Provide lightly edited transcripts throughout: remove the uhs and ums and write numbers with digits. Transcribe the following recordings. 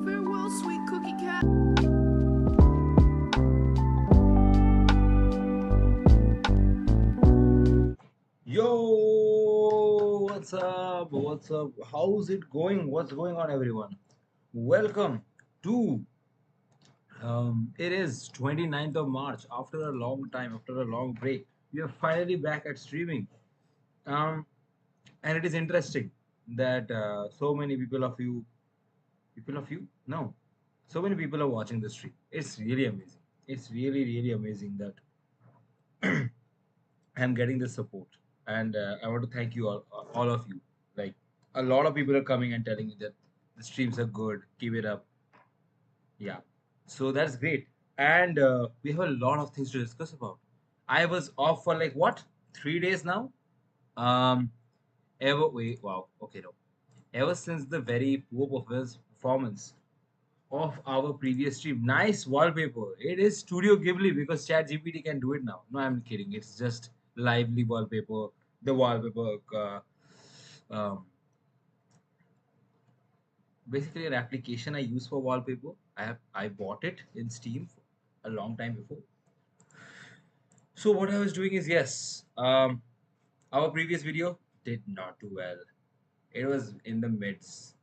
Farewell, sweet cookie cat. Yo, what's up? What's up? How's it going? What's going on, everyone? Welcome to it is 29th of March. After a long time, after a long break, we are finally back at streaming. Um, and it is interesting that so many no, so many people are watching the stream. It's really amazing. It's really, really amazing that I'm getting the support, and I want to thank you all of you. Like a lot of people are coming and telling me that the streams are good. Keep it up. Yeah, so that's great, and we have a lot of things to discuss about. I was off for like what 3 days now. Um, ever wait wow okay no ever since the very poor performance of our previous stream. Nice wallpaper. It is Studio Ghibli because Chat GPT can do it now. No, I'm kidding. It's just lively wallpaper. The wallpaper, um, basically an application I use for wallpaper. I bought it in Steam a long time before. So what I was doing is yes, our previous video did not do well. It was in the midst,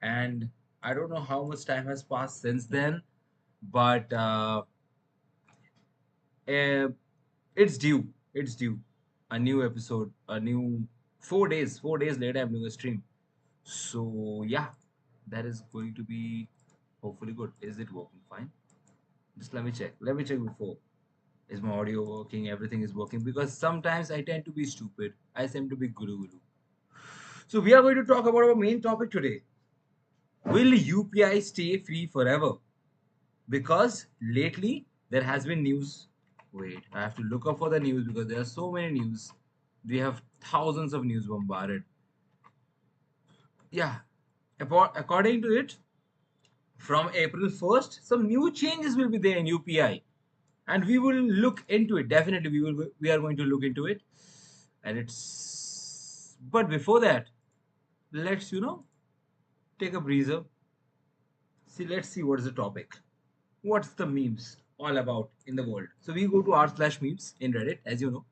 and I don't know how much time has passed since then, but uh, it's due. It's due. A new episode. A new 4 days. 4 days later, I'm doing a stream. So yeah, that is going to be hopefully good. Is it working fine? Just let me check. Let me check before. Is my audio working? Everything is working because sometimes I tend to be stupid. I seem to be guru guru. So we are going to talk about our main topic today. Will UPI stay free forever? Because lately there has been news. Wait, I have to look up for the news because there are so many news. We have thousands of news bombarded. Yeah, according to it, from April 1st, some new changes will be there in UPI, and we will look into it. Definitely, we are going to look into it, and it's. But before that, let's take a breather. See, let's see what is the topic. What's the memes all about in the world? So we go to r/memes in Reddit, as you know.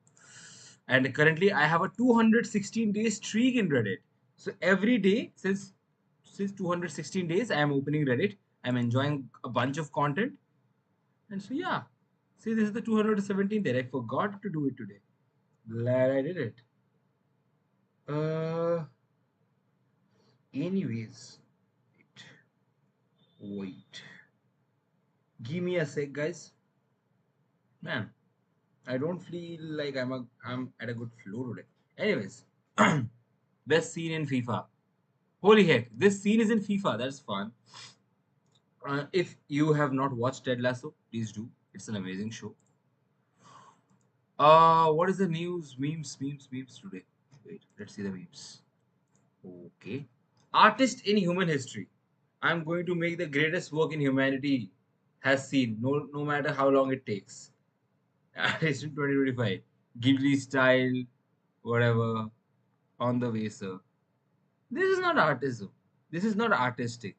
And currently I have a 216 day streak in Reddit. So every day since 216 days I am opening Reddit. I'm enjoying a bunch of content. And so yeah. See, this is the 217th day. I forgot to do it today. Glad I did it. Uh anyways. Wait. Give me a sec, guys. Man, I don't feel like I'm at a good flow today. Anyways, best scene in FIFA. Holy heck, this scene is in FIFA. That's fun. If you have not watched Ted Lasso, please do. It's an amazing show. What is the news? Memes today. Wait, let's see the memes. Okay. Artist in human history. I'm going to make the greatest work in humanity has seen, no matter how long it takes. Artist in 2025. Ghibli style, whatever, on the way, sir. This is not artism. This is not artistic.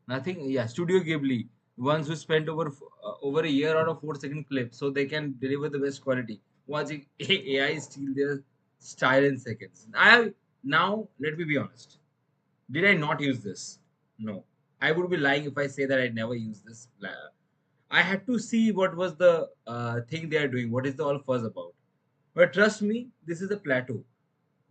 Nothing. Yeah, Studio Ghibli, ones who spent over a year on a 4 second clip, so they can deliver the best quality. Watching AI steal their style in seconds. I have now. Let me be honest. Did I not use this? No. I would be lying if I say that I never used this. I had to see what was the thing they are doing. What is the all fuzz about? But trust me, this is a plateau.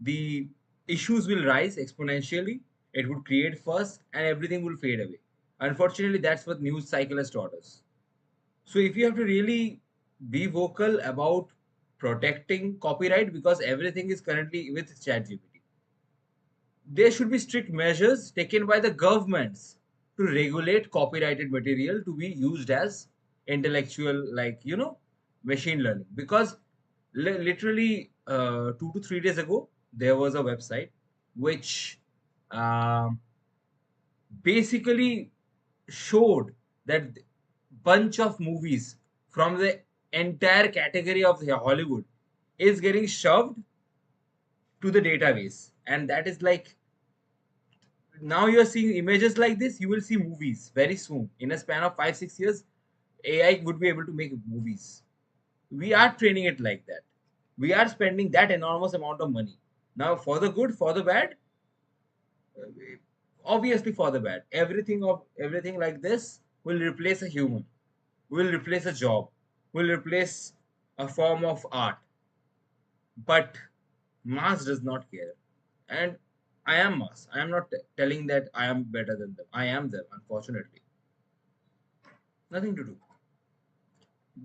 The issues will rise exponentially. It would create fuss and everything will fade away. Unfortunately, that's what news cycle has taught us. So if you have to really be vocal about protecting copyright because everything is currently with ChatGPT. there should be strict measures taken by the governments to regulate copyrighted material to be used as intellectual, like, machine learning. Because literally 2 to 3 days ago, there was a website which um, basically showed that bunch of movies from the entire category of the Hollywood is getting shoved to the database. And that is like, now you're seeing images like this, you will see movies very soon. In a span of 5 6 years, AI would be able to make movies. We are training it like that. We are spending that enormous amount of money. Now, for the good, for the bad, uh, obviously for the bad. Everything like this will replace a human, will replace a job, will replace a form of art. But Mars does not care. And I am Mars. I am not telling that I am better than them. I am them, unfortunately. Nothing to do.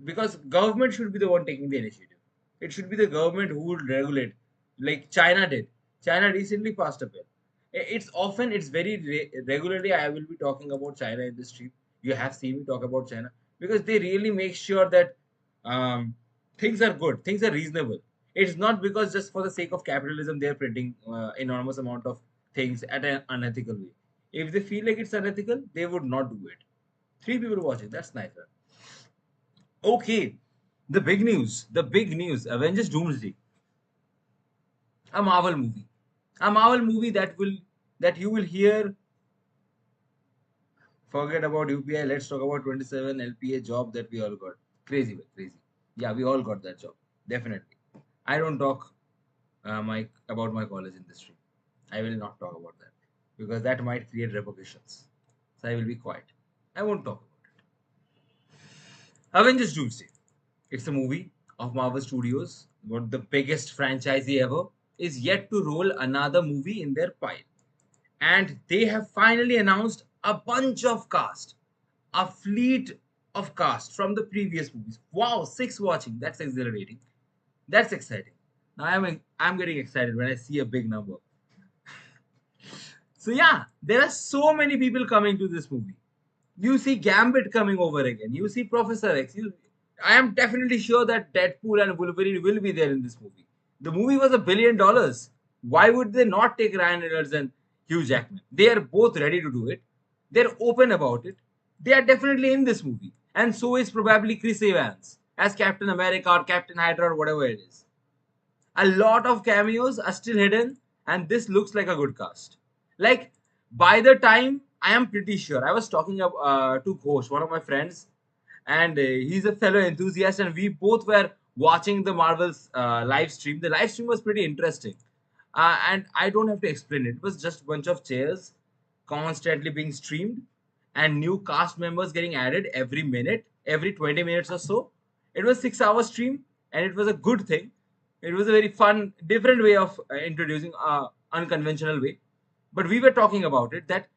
Because government should be the one taking the initiative. It should be the government who would regulate, like China did. China recently passed a bill. It's very regularly I will be talking about China in the stream. You have seen me talk about China because they really make sure that things are good, things are reasonable. It's not because just for the sake of capitalism they are printing enormous amount of things at an unethical way. If they feel like it's unethical, they would not do it. Three people watching, that's nice. Right? Okay, the big news. The big news. Avengers Doomsday. A Marvel movie. A Marvel movie that you will hear. Forget about UPI. Let's talk about 27 LPA job that we all got. Crazy, man, crazy. Yeah, we all got that job. Definitely. I don't talk about my college in this stream. I will not talk about that because that might create repercussions. So I will be quiet. I won't talk about it. Avengers Doomsday. It's a movie of Marvel Studios, one the biggest franchisee ever, is yet to roll another movie in their pile. And they have finally announced a bunch of cast, a fleet of cast from the previous movies. Wow, six watching. That's exhilarating. That's exciting. Now I'm getting excited when I see a big number. So yeah, there are so many people coming to this movie. You see Gambit coming over again. You see Professor X. I am definitely sure that Deadpool and Wolverine will be there in this movie. The movie was $1 billion. Why would they not take Ryan Reynolds and Hugh Jackman? They are both ready to do it. They're open about it. They are definitely in this movie. And so is probably Chris Evans as Captain America or Captain Hydra or whatever it is. A lot of cameos are still hidden, and this looks like a good cast. Like, by the time, I am pretty sure, I was talking to Ghosh, one of my friends, and he's a fellow enthusiast, and we both were watching the Marvel's live stream. The live stream was pretty interesting, and I don't have to explain it. It was just a bunch of chairs constantly being streamed, and new cast members getting added every minute, every 20 minutes or so. It was 6 hour stream, and it was a good thing. It was a very fun, different way of introducing unconventional way. But we were talking about it that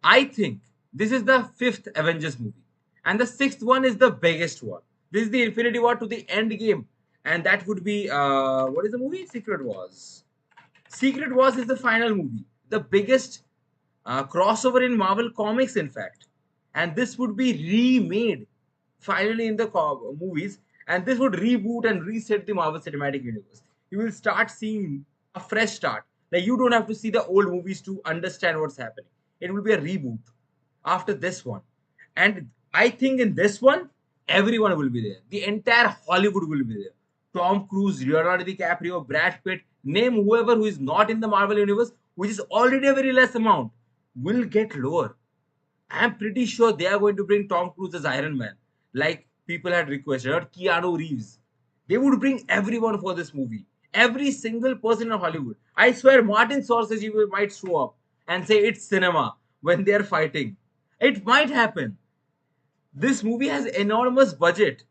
I think this is the fifth Avengers movie, and the sixth one is the biggest one. This is the Infinity War to the End Game, and that would be what is the movie? Secret Wars. Secret Wars is the final movie, the biggest crossover in Marvel Comics, in fact. And this would be remade finally in the movies, and this would reboot and reset the Marvel Cinematic Universe. You will start seeing a fresh start. Like, you don't have to see the old movies to understand what's happening. It will be a reboot after this one. And I think in this one, everyone will be there. The entire Hollywood will be there. Tom Cruise, Leonardo DiCaprio, Brad Pitt, name whoever who is not in the Marvel Universe, which is already a very less amount, will get lower. I'm pretty sure they are going to bring Tom Cruise as Iron Man, like people had requested, or Keanu Reeves. They would bring everyone for this movie. Every single person in Hollywood. I swear, Martin Scorsese might show up and say it's cinema when they are fighting. It might happen. This movie has enormous budget.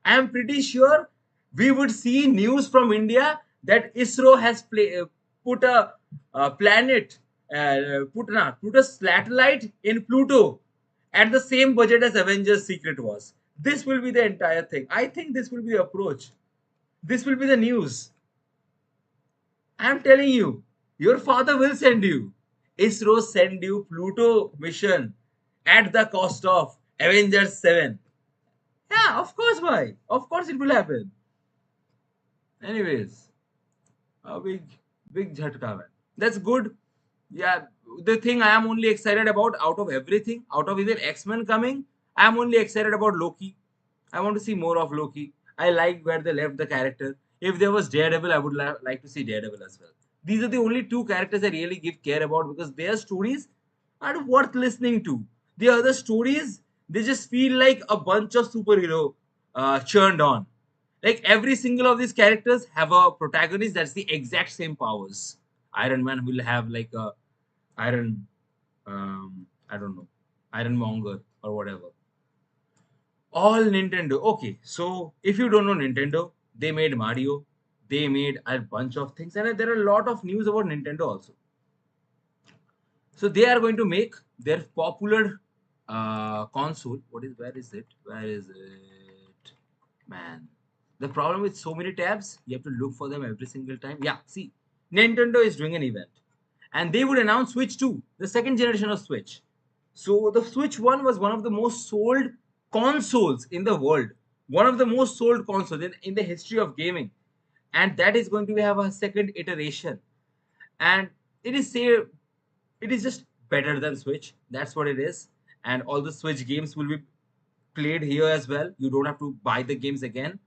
I am pretty sure we would see news from India that ISRO has put a planet, put a satellite in Pluto at the same budget as Avengers Secret Wars. This will be the entire thing. I think this will be the approach. This will be the news. I am telling you. Your father will send you. ISRO send you Pluto mission at the cost of Avengers 7. Yeah, of course, why? Of course it will happen. Anyways, a big jhatka, man. That's good. Yeah, the thing I am only excited about out of everything, out of either X-Men coming, I am only excited about Loki. I want to see more of Loki. I like where they left the character. If there was Daredevil, I would like to see Daredevil as well. These are the only two characters I really give care about because their stories are worth listening to. The other stories, they just feel like a bunch of superhero churned on. Like every single of these characters have a protagonist that's the exact same powers. Iron Man will have like a Iron, I don't know, Iron Monger or whatever. All Nintendo. Okay, so if you don't know Nintendo, they made Mario, they made a bunch of things, and there are a lot of news about Nintendo also. So they are going to make their popular console. What is where is it? Where is it? Man, the problem with so many tabs, you have to look for them every single time. Yeah, see, Nintendo is doing an event, and they would announce Switch 2, the second generation of Switch. So the Switch 1 was one of the most sold consoles in the world, one of the most sold consoles in the history of gaming, and that is going to have a second iteration. And it is say it is just better than Switch. That's what it is, and all the Switch games will be played here as well. You don't have to buy the games again,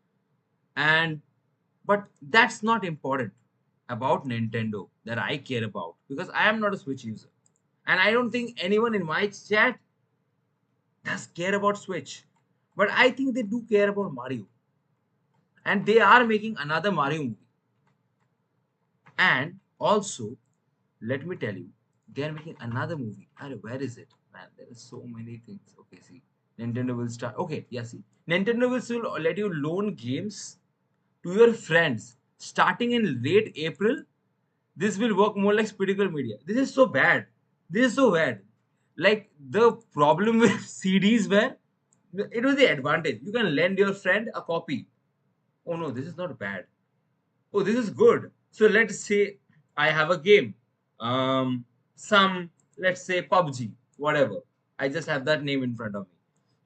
and but that's not important about Nintendo that I care about because I am not a Switch user, and I don't think anyone in my chat does care about Switch. But I think they do care about Mario, and they are making another Mario movie. And also, let me tell you, they are making another movie. Where is it? Man, there are so many things. Okay, see, Nintendo will start. Okay, yeah, see, Nintendo will still let you loan games to your friends starting in late April. This will work more like spiritual media. This is so bad. This is so bad. Like the problem with CDs where it was the advantage. You can lend your friend a copy. Oh no, this is not bad. Oh, this is good. So let's say I have a game. Some let's say PUBG, whatever. I just have that name in front of me.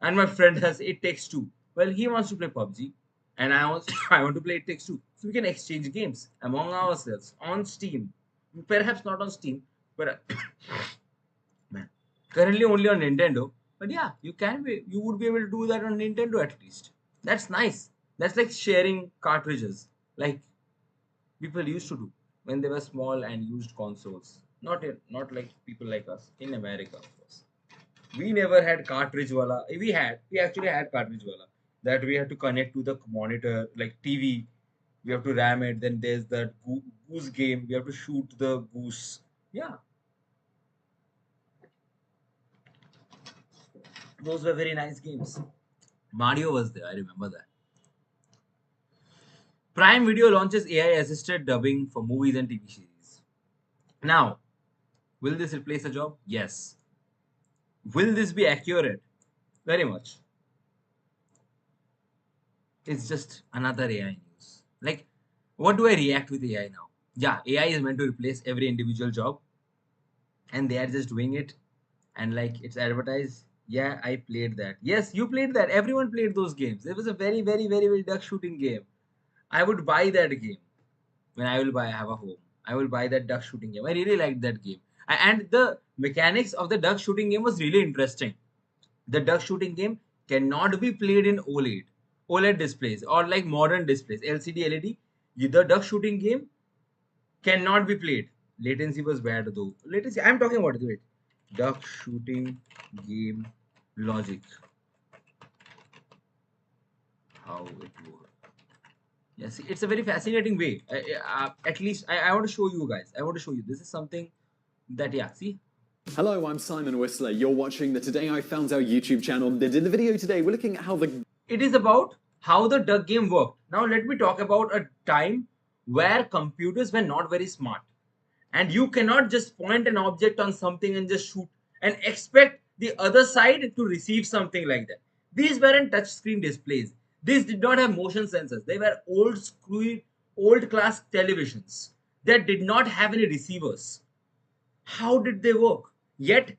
And my friend has It Takes Two. Well, he wants to play PUBG, and I want I want to play It Takes Two. So we can exchange games among ourselves on Steam. Perhaps not on Steam, but man, currently only on Nintendo. But yeah, you would be able to do that on Nintendo at least. That's nice. That's like sharing cartridges. Like people used to do when they were small and used consoles. Not like people like us in America, of course. We never had cartridge wala. We actually had cartridge wala that we had to connect to the monitor like TV. We have to ram it. Then there's that goose game. We have to shoot the goose. Yeah, those were very nice games. Mario was there. I remember that. Prime Video launches AI assisted dubbing for movies and TV series. Now, will this replace a job? Yes. Will this be accurate? Very much. It's just another AI news. Like, what do I react with AI now? Yeah, AI is meant to replace every individual job, and they are just doing it, and like it's advertised. Yeah, I played that. Yes, you played that. Everyone played those games. It was a very, very, very, very duck shooting game. I would buy that game when I will have a home. I will buy that duck shooting game. I really liked that game. And the mechanics of the duck shooting game was really interesting. The duck shooting game cannot be played in OLED displays or like modern displays, LCD, LED. The duck shooting game cannot be played. Latency was bad though. Latency, I'm talking about it. Wait. Duck shooting game logic. How it works. Yeah, see, it's a very fascinating way. At least I want to show you guys. I want to show you. This is something that, yeah, see, Hello, I'm Simon Whistler. You're watching the Today I Found Out YouTube channel. In the video today, we're looking at how the it is about how the duck game worked. Now let me talk about a time where computers were not very smart. And you cannot just point an object on something and just shoot and expect the other side to receive something like that. These weren't touchscreen displays. These did not have motion sensors. They were old class televisions. that did not have any receivers. How did they work? Yet,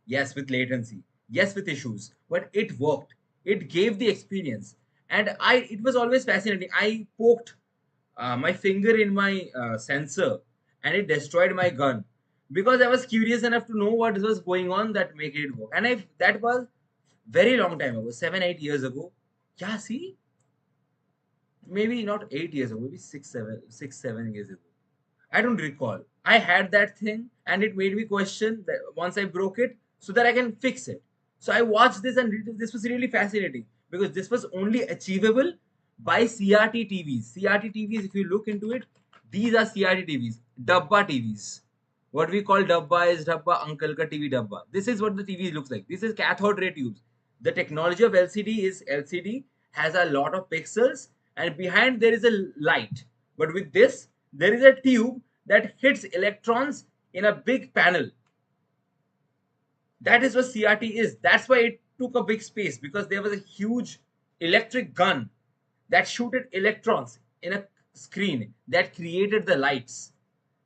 yes, with latency, yes, with issues, but it worked. It gave the experience, and it was always fascinating. I poked my finger in my sensor, and it destroyed my gun because I was curious enough to know what was going on that made it work. And that was very long time ago, 7, 8 years ago. Yeah, see, maybe not 8 years ago, maybe 6, 7 years ago. I don't recall. I had that thing and it made me question that once I broke it so that I can fix it. So I watched this and this was really fascinating because this was only achievable by CRT TVs. CRT TVs, if you look into it, these are CRT TVs, Dabba TVs. What we call Dabba is Dabba Uncle Ka TV Dabba. This is what the TV looks like. This is cathode ray tubes. The technology of LCD is LCD has a lot of pixels and behind there is a light. But with this, there is a tube that hits electrons in a big panel. That is what CRT is. That's why it took a big space because there was a huge electric gun that shooted electrons in a screen that created the lights.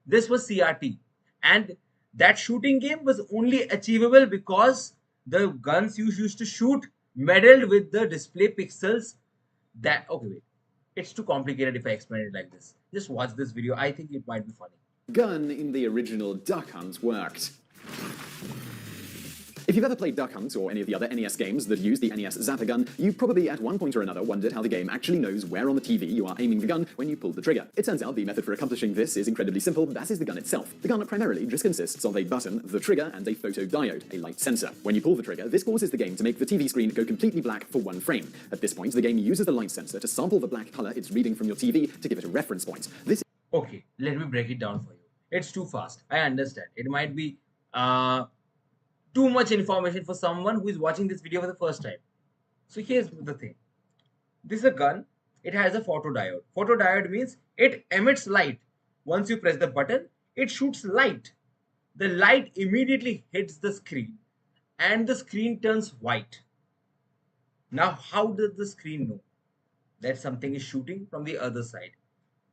This was CRT. And that shooting game was only achievable because the guns you used to shoot meddled with the display pixels that okay wait. It's too complicated if I explain it like this. Just watch this video. I think it might be funny. Gun in the original Duck Hunt worked. If you've ever played Duck Hunt or any of the other NES games that use the NES Zapper gun, you probably at one point or another wondered how the game actually knows where on the TV you are aiming the gun when you pull the trigger. It turns out the method for accomplishing this is incredibly simple, as is the gun itself. The gun primarily just consists of a button, the trigger, and a photodiode, a light sensor. When you pull the trigger, this causes the game to make the TV screen go completely black for one frame. At this point, the game uses the light sensor to sample the black color it's reading from your TV to give it a reference point. This Okay, let me break it down for you. It's too fast. I understand. It might be too much information for someone who is watching this video for the first time. So here's the thing. This is a gun. It has a photodiode. Photodiode means it emits light. Once you press the button, it shoots light. The light immediately hits the screen and the screen turns white. Now, how does the screen know that something is shooting from the other side?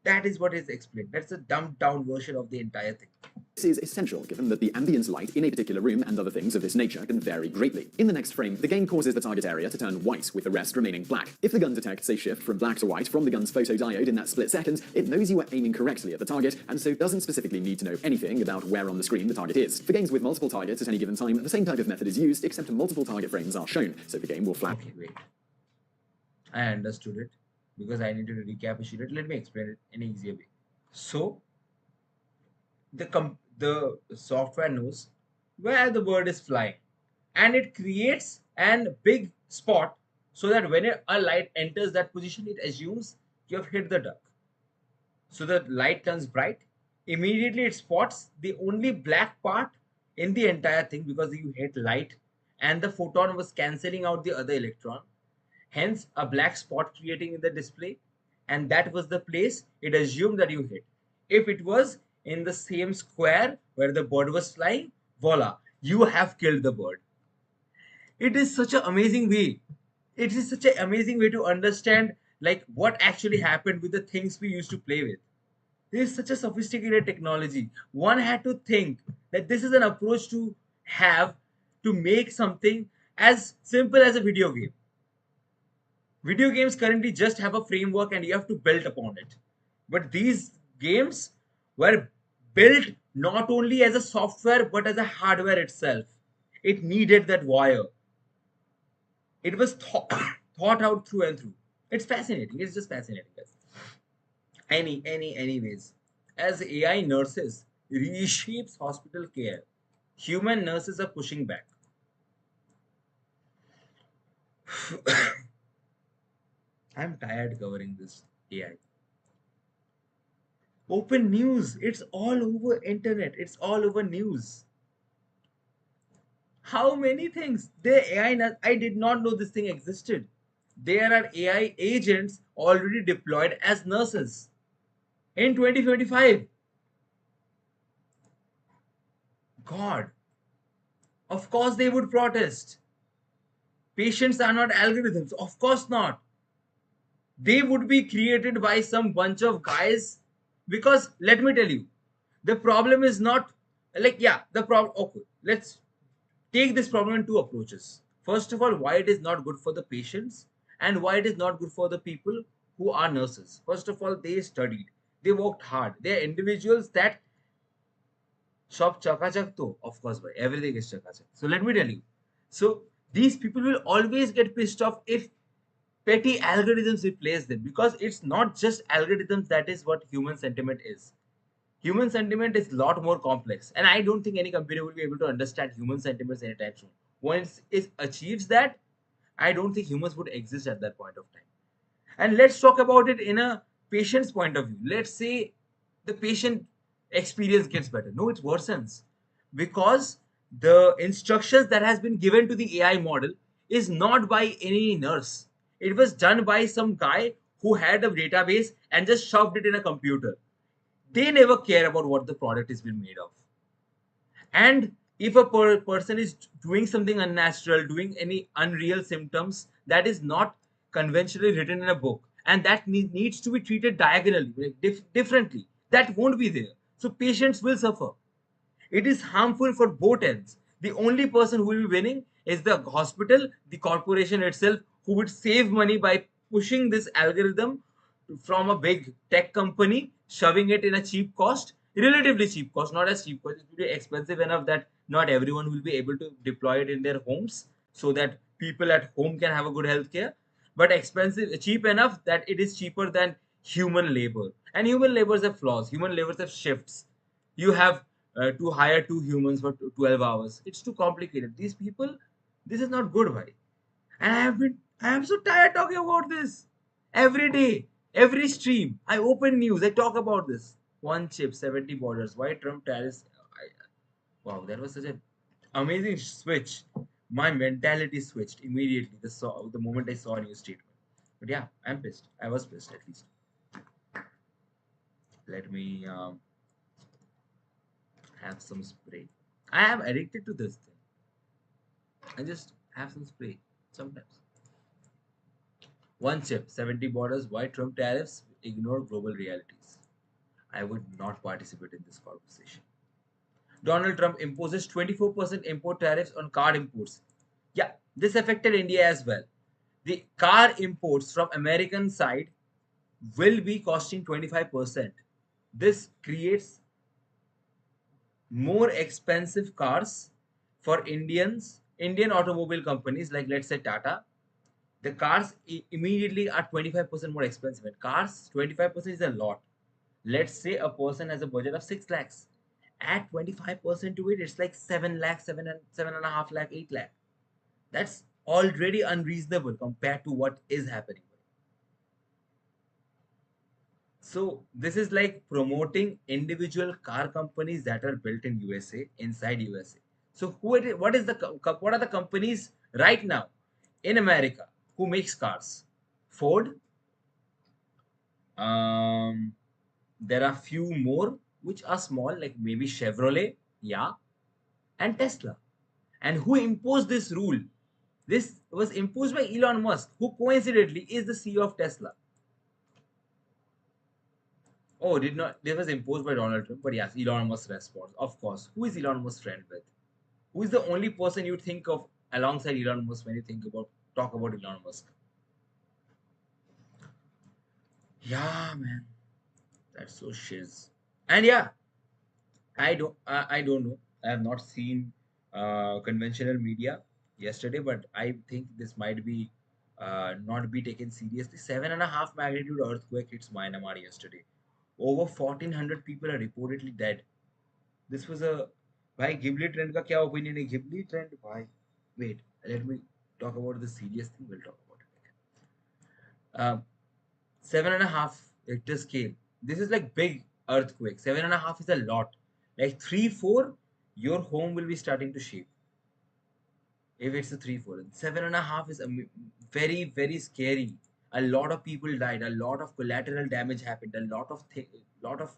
That is what is explained. That's a dumbed down version of the entire thing. This is essential given that the ambient light in a particular room and other things of this nature can vary greatly. In the next frame, the game causes the target area to turn white with the rest remaining black. If the gun detects a shift from black to white from the gun's photodiode in that split second, it knows you are aiming correctly at the target and so doesn't specifically need to know anything about where on the screen the target is. For games with multiple targets at any given time, the same type of method is used except multiple target frames are shown, so the game will flash. Okay, wait. I understood it because I needed to recapitulate. Let me explain it in an easier way. So, the software knows where the bird is flying and it creates an big spot so that when a light enters that position, it assumes you have hit the duck. So the light turns bright. Immediately it spots the only black part in the entire thing because you hit light and the photon was cancelling out the other electron. Hence, a black spot creating in the display, and that was the place it assumed that you hit. If it was in the same square where the bird was flying, voila, you have killed the bird. It is such an amazing way. It is such an amazing way to understand like what actually happened with the things we used to play with. This is such a sophisticated technology. One had to think that this is an approach to have to make something as simple as a video game. Video games currently just have a framework and you have to build upon it. But these games were built not only as a software but as a hardware itself. It needed that wire. It was thought out through and through. It's fascinating. It's just fascinating, guys. Anyways, as AI nurses reshapes hospital care, human nurses are pushing back. I'm tired covering this AI. Open news. It's all over internet. It's all over news. How many things? The AI, I did not know this thing existed. There are AI agents already deployed as nurses in 2025. God, of course they would protest. Patients are not algorithms. Of course not. They would be created by some bunch of guys Because let me tell you, the problem is not like, yeah, the problem. Okay, let's take this problem in two approaches. First of all, why it is not good for the patients and why it is not good for the people who are nurses. First of all, they studied, they worked hard. They are individuals that shop chakachak to, of course, bhai, everything is chakachak. So let me tell you. So these people will always get pissed off if petty algorithms replace them, because it's not just algorithms that is what human sentiment is. Human sentiment is a lot more complex, and I don't think any computer will be able to understand human sentiments anytime soon. Once it achieves that, I don't think humans would exist at that point of time. And let's talk about it in a patient's point of view. Let's say the patient experience gets better. No, it worsens, because the instructions that has been given to the AI model is not by any nurse. It was done by some guy who had a database and just shoved it in a computer. They never care about what the product is being made of. And if a person is doing something unnatural, doing any unreal symptoms that is not conventionally written in a book, and that needs to be treated diagonally, like differently, that won't be there. So patients will suffer. It is harmful for both ends. The only person who will be winning is the hospital, the corporation itself, who would save money by pushing this algorithm from a big tech company, shoving it in a cheap cost, relatively cheap cost, not as cheap cost. It will be expensive enough that not everyone will be able to deploy it in their homes, so that people at home can have a good healthcare, but expensive, cheap enough that it is cheaper than human labor. And human labors have flaws. Human labors have shifts. You have to hire two humans for 12 hours. It's too complicated. These people, this is not good, bhai. And I am so tired talking about this. Every day, every stream, I open news, I talk about this. One chip, 70 borders. Why Trump tariffs? Wow, that was such an amazing switch. My mentality switched immediately the moment I saw a news statement. But yeah, I'm pissed. I was pissed at least. Let me have some spray. I am addicted to this thing. I just have some spray sometimes. One chip, 70 borders, why Trump tariffs ignore global realities. I would not participate in this conversation. Donald Trump imposes 24% import tariffs on car imports. Yeah, this affected India as well. The car imports from American side will be costing 25%. This creates more expensive cars for Indian automobile companies like, let's say, Tata. The cars immediately are 25% more expensive. And cars, 25% is a lot. Let's say a person has a budget of 6 lakhs. Add 25% to it, it's like 7 lakh, 7.5 lakh, 8 lakh. That's already unreasonable compared to what is happening. So this is like promoting individual car companies that are built in USA, inside USA. So what are the companies right now in America who makes cars? Ford. Um, there are few more which are small, like maybe Chevrolet, yeah, and Tesla. And who imposed this rule? This was imposed by Elon Musk, who coincidentally is the CEO of Tesla. Oh, did not. This was imposed by Donald Trump, but yes, Elon Musk response. Of course. Who is Elon Musk friend with? Who is the only person you think of alongside Elon Musk when you talk about Elon Musk? Yeah, man, that's so shiz. And yeah, I don't know. I have not seen conventional media yesterday, but I think this might be not be taken seriously. 7.5 magnitude earthquake hits Myanmar yesterday. Over 1,400 people are reportedly dead. This was a भाई ghibli trend का क्या opinion है ghibli trend भाई wait let me talk about the serious thing we'll talk about it again. 7.5 Richter scale. This is like big earthquake. 7.5 is a lot. Like 3-4, your home will be starting to shake. If it's a 3-4, 7.5 is very very scary. A lot of people died. A lot of collateral damage happened. Lot of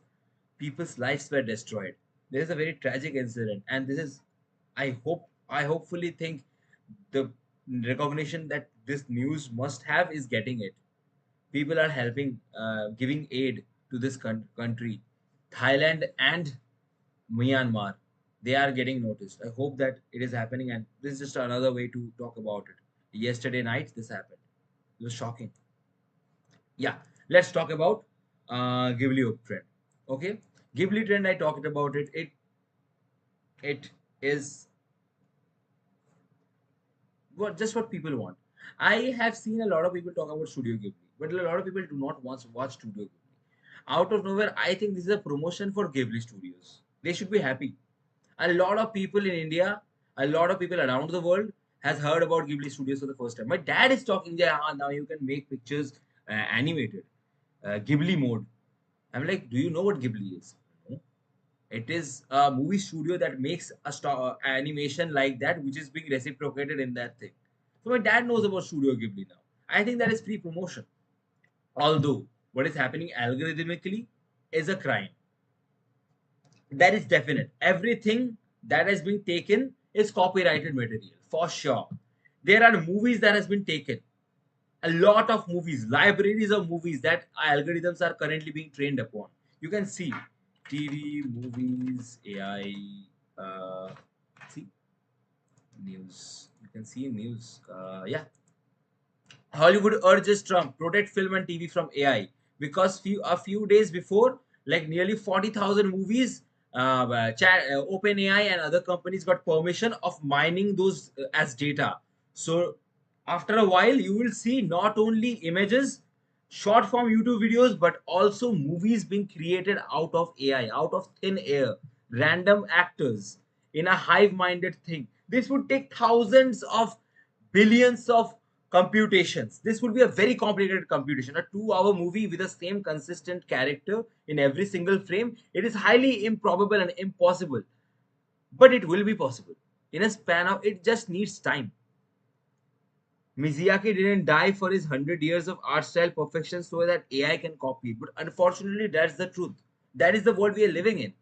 people's lives were destroyed. This is a very tragic incident, and this is I hopefully think the recognition that this news must have is getting it. People are helping, giving aid to this country, Thailand and Myanmar. They are getting noticed. I hope that it is happening, and this is just another way to talk about it. Yesterday night, this happened. It was shocking. Yeah, let's talk about Ghibli trend. Okay, Ghibli trend. I talked about it. It is what people want. I have seen a lot of people talk about Studio Ghibli, but a lot of people do not want to watch Studio Ghibli. Out of nowhere, I think this is a promotion for Ghibli Studios. They should be happy. A lot of people in India, a lot of people around the world has heard about Ghibli Studios for the first time. My dad is talking there, now you can make pictures animated, Ghibli mode. I'm like, do you know what Ghibli is? No. It is a movie studio that makes a animation like that, which is being reciprocated in that thing. So my dad knows about Studio Ghibli now. I think that is free promotion. Although what is happening algorithmically is a crime. That is definite. Everything that has been taken is copyrighted material for sure. There are movies that has been taken. A lot of movies, libraries of movies that algorithms are currently being trained upon. You can see TV, movies, AI, see news. You can see news. Yeah, Hollywood urges Trump protect film and TV from AI because a few days before, like nearly 40,000 movies, OpenAI and other companies got permission of mining those as data. So after a while, you will see not only images, short form YouTube videos, but also movies being created out of AI, out of thin air, random actors in a hive minded thing. This would take thousands of billions of computations. This would be a very complicated computation. A 2 hour movie with the same consistent character in every single frame. It is highly improbable and impossible. But it will be possible. In a span of, it just needs time. Miyazaki didn't die for his 100 years of art style perfection so that AI can copy it. But unfortunately, that's the truth. That is the world we are living in.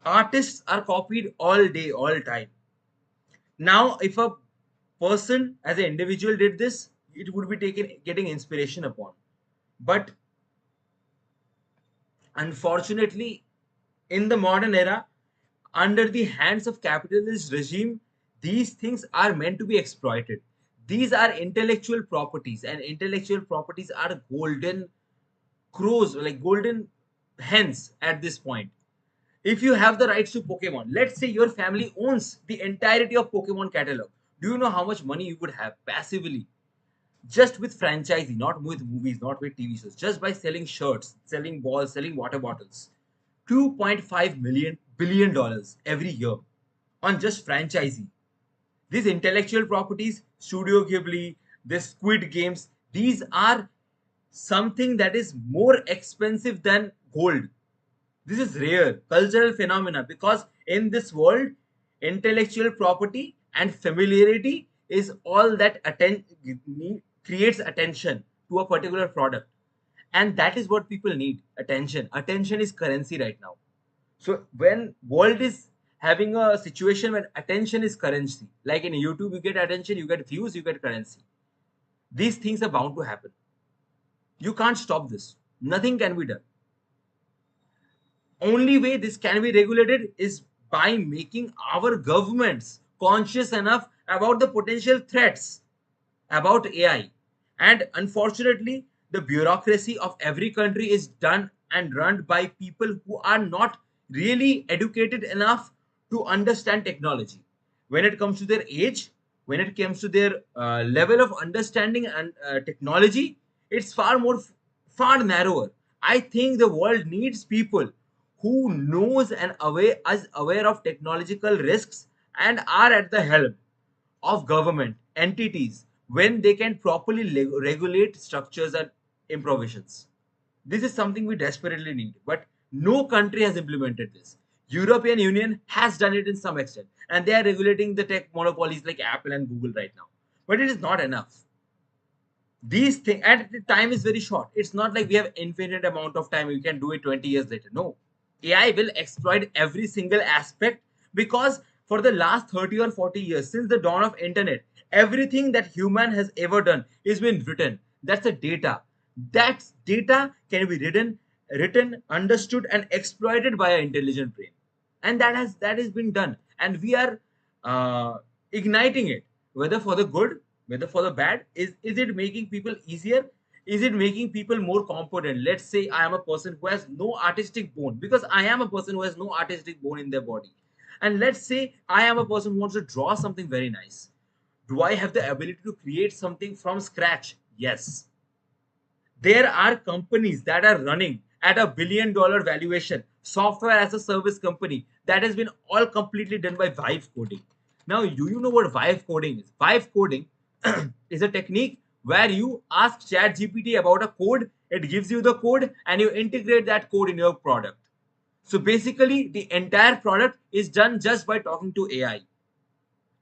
Artists are copied all day, all time. Now, if a person as an individual did this, it would be getting inspiration upon. But unfortunately, in the modern era, under the hands of capitalist regime, these things are meant to be exploited. These are intellectual properties, and intellectual properties are golden crows, like golden hens at this point. If you have the rights to Pokemon, let's say your family owns the entirety of Pokemon catalog, do you know how much money you would have passively just with franchising, not with movies, not with TV shows, just by selling shirts, selling balls, selling water bottles? 2.5 million billion dollars every year on just franchising. These intellectual properties, Studio Ghibli, this Squid Games, these are something that is more expensive than gold. This is rare cultural phenomena because in this world, intellectual property and familiarity is all that creates attention to a particular product. And that is what people need, attention. Attention is currency right now. So when world is having a situation when attention is currency, like in YouTube, you get attention, you get views, you get currency. These things are bound to happen. You can't stop this. Nothing can be done. Only way this can be regulated is by making our governments conscious enough about the potential threats about AI. And unfortunately, the bureaucracy of every country is done and run by people who are not really educated enough to understand technology. When it comes to their age, when it comes to their level of understanding and technology, it's far narrower. I think the world needs people who knows and aware of technological risks and are at the helm of government entities when they can properly regulate structures and improvisations. This is something we desperately need, but no country has implemented this. European Union has done it in some extent, and they are regulating the tech monopolies like Apple and Google right now. But it is not enough. These things, and the time is very short. It's not like we have infinite amount of time. We can do it 20 years later. No, AI will exploit every single aspect because for the last 30 or 40 years since the dawn of internet, everything that human has ever done is been written. That's the data. That data can be written, understood, and exploited by an intelligent brain, and that has been done, and we are uh, igniting it, whether for the good, whether for the bad. Is it making people easier? Is it making people more competent? Let's say I am a person who has no artistic bone, because I am a person who has no artistic bone in their body, and let's say I am a person who wants to draw something very nice. Do I have the ability to create something from scratch? Yes. There are companies that are running at $1 billion valuation, software as a service company, that has been all completely done by vibe coding. Now, do you know what vibe coding is? Vibe coding is a technique where you ask ChatGPT about a code, it gives you the code, and you integrate that code in your product. So basically, the entire product is done just by talking to AI.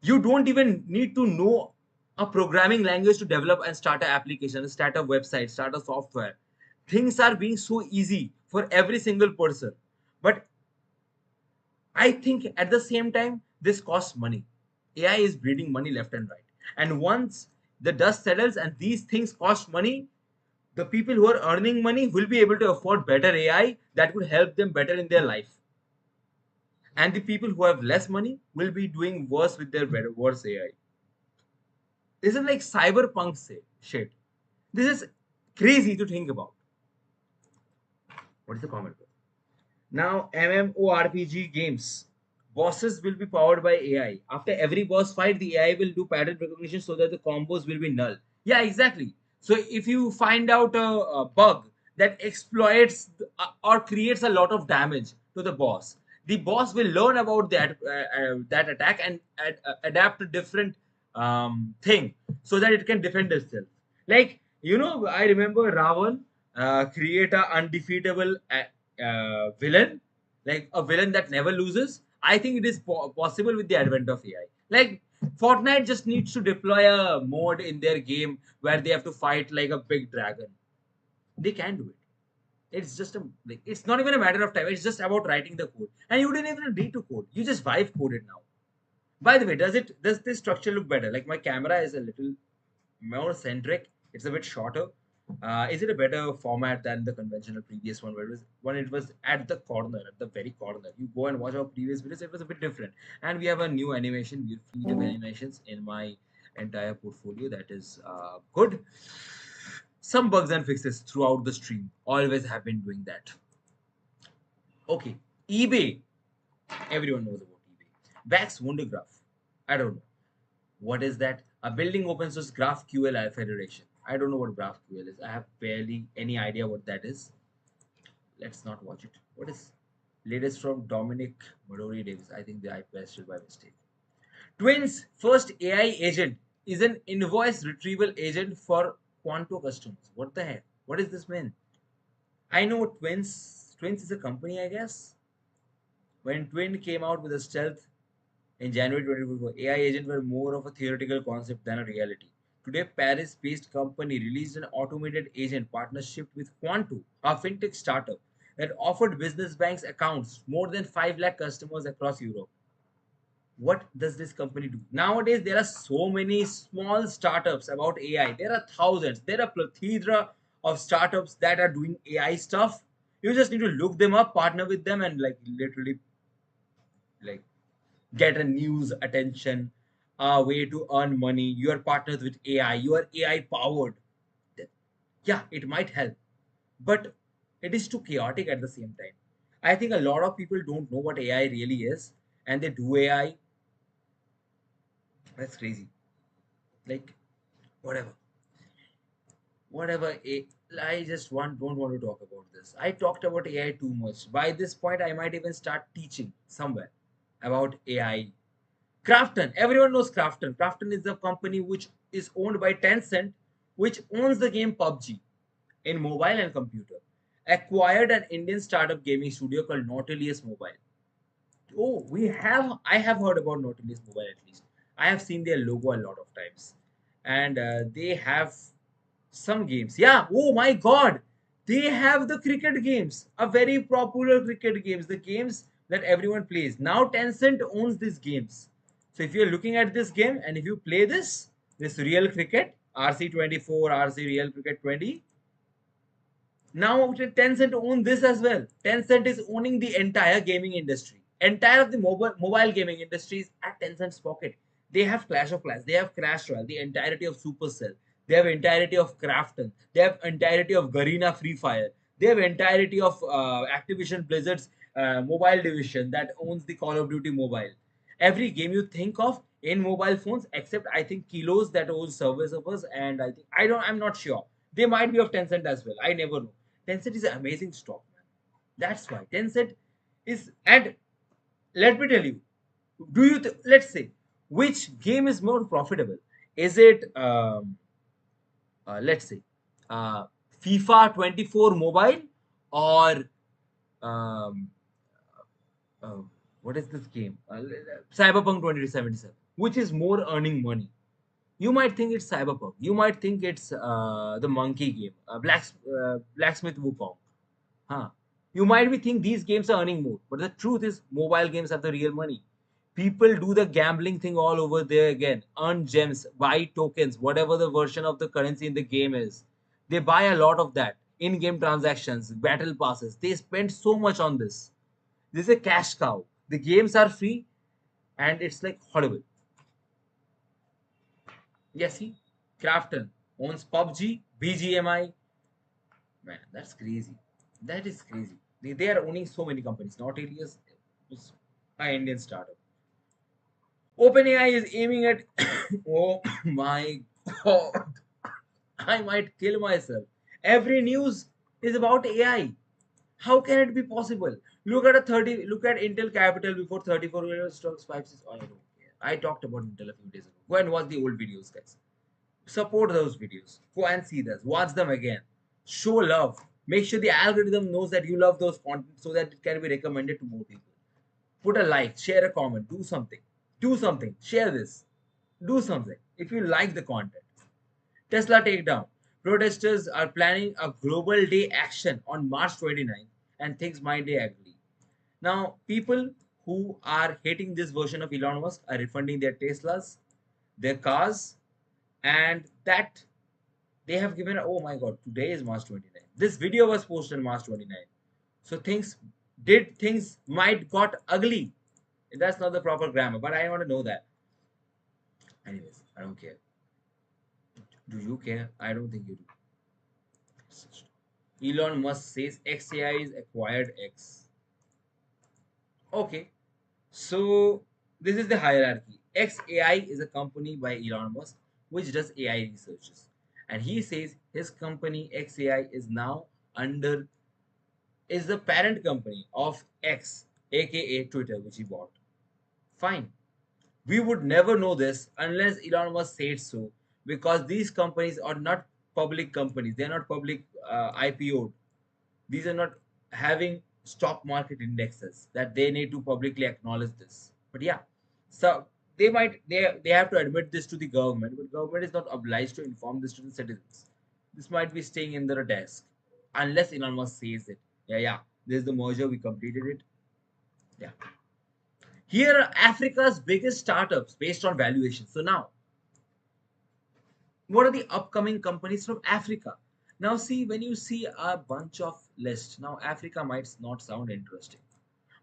You don't even need to know a programming language to develop and start an application, start a website, start a software. Things are being so easy for every single person. But I think at the same time, this costs money. AI is bleeding money left and right. And once the dust settles and these things cost money, the people who are earning money will be able to afford better AI that would help them better in their life. And the people who have less money will be doing worse with their better, worse AI. This is like cyberpunk shit. This is crazy to think about. What is the comment? Now, MMORPG games. Bosses will be powered by AI. After every boss fight, the AI will do pattern recognition so that the combos will be null. Yeah, exactly. So if you find out a bug that exploits or creates a lot of damage to the boss will learn about that attack and adapt a different thing so that it can defend itself. Like, I remember Ravan create a undefeatable villain, like a villain that never loses. I think it is possible with the advent of AI. Like, Fortnite just needs to deploy a mode in their game where they have to fight like a big dragon. They can do it. It's just it's not even a matter of time. It's just about writing the code, and you didn't even need to code. You just vibe code it now. By the way, does this structure look better? Like, my camera is a little more centric. It's a bit shorter. Is it a better format than the conventional previous one, where it was at the corner, at the very corner? You go and watch our previous videos; it was a bit different. And we have a new animation, we have fleet of animations in my entire portfolio. That is good. Some bugs and fixes throughout the stream. Always have been doing that. Okay, eBay. Everyone knows about eBay. Vax Wondergraph. I don't know. What is that? A building open source GraphQL federation. I don't know what GraphQL is. I have barely any idea what that is. Let's not watch it. What is latest from Dominic Madori Davis? I think I pressed it by mistake. Twins first AI agent is an invoice retrieval agent for Quanto customers. What the heck? What does this mean? I know Twins. Twins is a company, I guess. When Twin came out with a stealth in January 2024, AI agents were more of a theoretical concept than a reality. Today, Paris-based company released an automated agent partnership with Quanto, a fintech startup that offered business banks accounts more than 5 lakh customers across Europe. What does this company do? Nowadays, there are so many small startups about AI. There are thousands. There are plethora of startups that are doing AI stuff. You just need to look them up, partner with them, and like literally like get a news attention, a way to earn money. You are partners with AI. You are AI powered. Yeah, it might help, but it is too chaotic at the same time. I think a lot of people don't know what AI really is, and they do AI. That's crazy. Like, whatever, whatever. I just don't want to talk about this. I talked about AI too much. By this point, I might even start teaching somewhere about AI. Krafton, everyone knows Krafton. Krafton is a company which is owned by Tencent, which owns the game PUBG in mobile and computer. Acquired an Indian startup gaming studio called Nautilus Mobile. Oh, I have heard about Nautilus Mobile at least. I have seen their logo a lot of times, and they have some games. Yeah. Oh my God, they have the cricket games, a very popular cricket games, the games that everyone plays. Now Tencent owns these games. So if you're looking at this game and if you play this real cricket, RC24, RC Real Cricket 20. Now Tencent own this as well. Tencent is owning the entire gaming industry. Entire of the mobile gaming industry is at Tencent's pocket. They have Clash of Clans, they have Crash Royale, the entirety of Supercell, they have entirety of Krafton, they have entirety of Garena Free Fire, they have entirety of Activision Blizzard's mobile division that owns the Call of Duty mobile. Every game you think of in mobile phones, except I think Kilos that owns servers, and I think I'm not sure. They might be of Tencent as well. I never know. Tencent is an amazing stock, man. That's why Tencent is. And let me tell you, let's say which game is more profitable? Is it let's say uh, FIFA 24 mobile or um, uh, what is this game? Cyberpunk 2077. Which is more earning money? You might think it's Cyberpunk. You might think it's the monkey game, Blacksmith Wukong. Huh. You might be think these games are earning more, but the truth is mobile games have the real money. People do the gambling thing all over there again. Earn gems, buy tokens, whatever the version of the currency in the game is. They buy a lot of that. In-game transactions, battle passes. They spend so much on this. This is a cash cow. The games are free and it's like horrible. Yes, see, Crafton owns PUBG, BGMI. Man, that's crazy. That is crazy. They are owning so many companies. Not Alias, it's an Indian startup. OpenAI is aiming at. Oh my god. I might kill myself. Every news is about AI. How can it be possible? Look at Intel Capital before 34 years stocks 5 6. Oh, I don't care. I talked about Intel a few days ago. Go and watch the old videos, guys. Support those videos. Go and see this. Watch them again. Show love. Make sure the algorithm knows that you love those content so that it can be recommended to more people. Put a like, share a comment, do something. Do something. Share this. Do something. If you like the content. Tesla takedown. Protesters are planning a global day action on March 29th and things might be ugly. Now, people who are hating this version of Elon Musk are refunding their Teslas, their cars, and that they have given. Oh my god, today is March 29th. This video was posted on March 29th. So things might got ugly. That's not the proper grammar, but I want to know that. Anyways, I don't care. Do you care? I don't think you do. Elon Musk says XAI is acquired X. Okay, so this is the hierarchy. XAI is a company by Elon Musk which does AI researches. And he says his company XAI is now under is the parent company of X, aka Twitter, which he bought. Fine. We would never know this unless Elon Musk said so, because these companies are not public companies. They are not public IPO'd. These are not having stock market indexes that they need to publicly acknowledge this. But yeah, so they have to admit this to the government, but government is not obliged to inform this to the citizens. This might be staying in their desk unless Elon Musk says it. Yeah, this is the merger, we completed it. Yeah. Here are Africa's biggest startups based on valuation. So now, what are the upcoming companies from Africa? Now see, when you see a bunch of lists, now Africa might not sound interesting.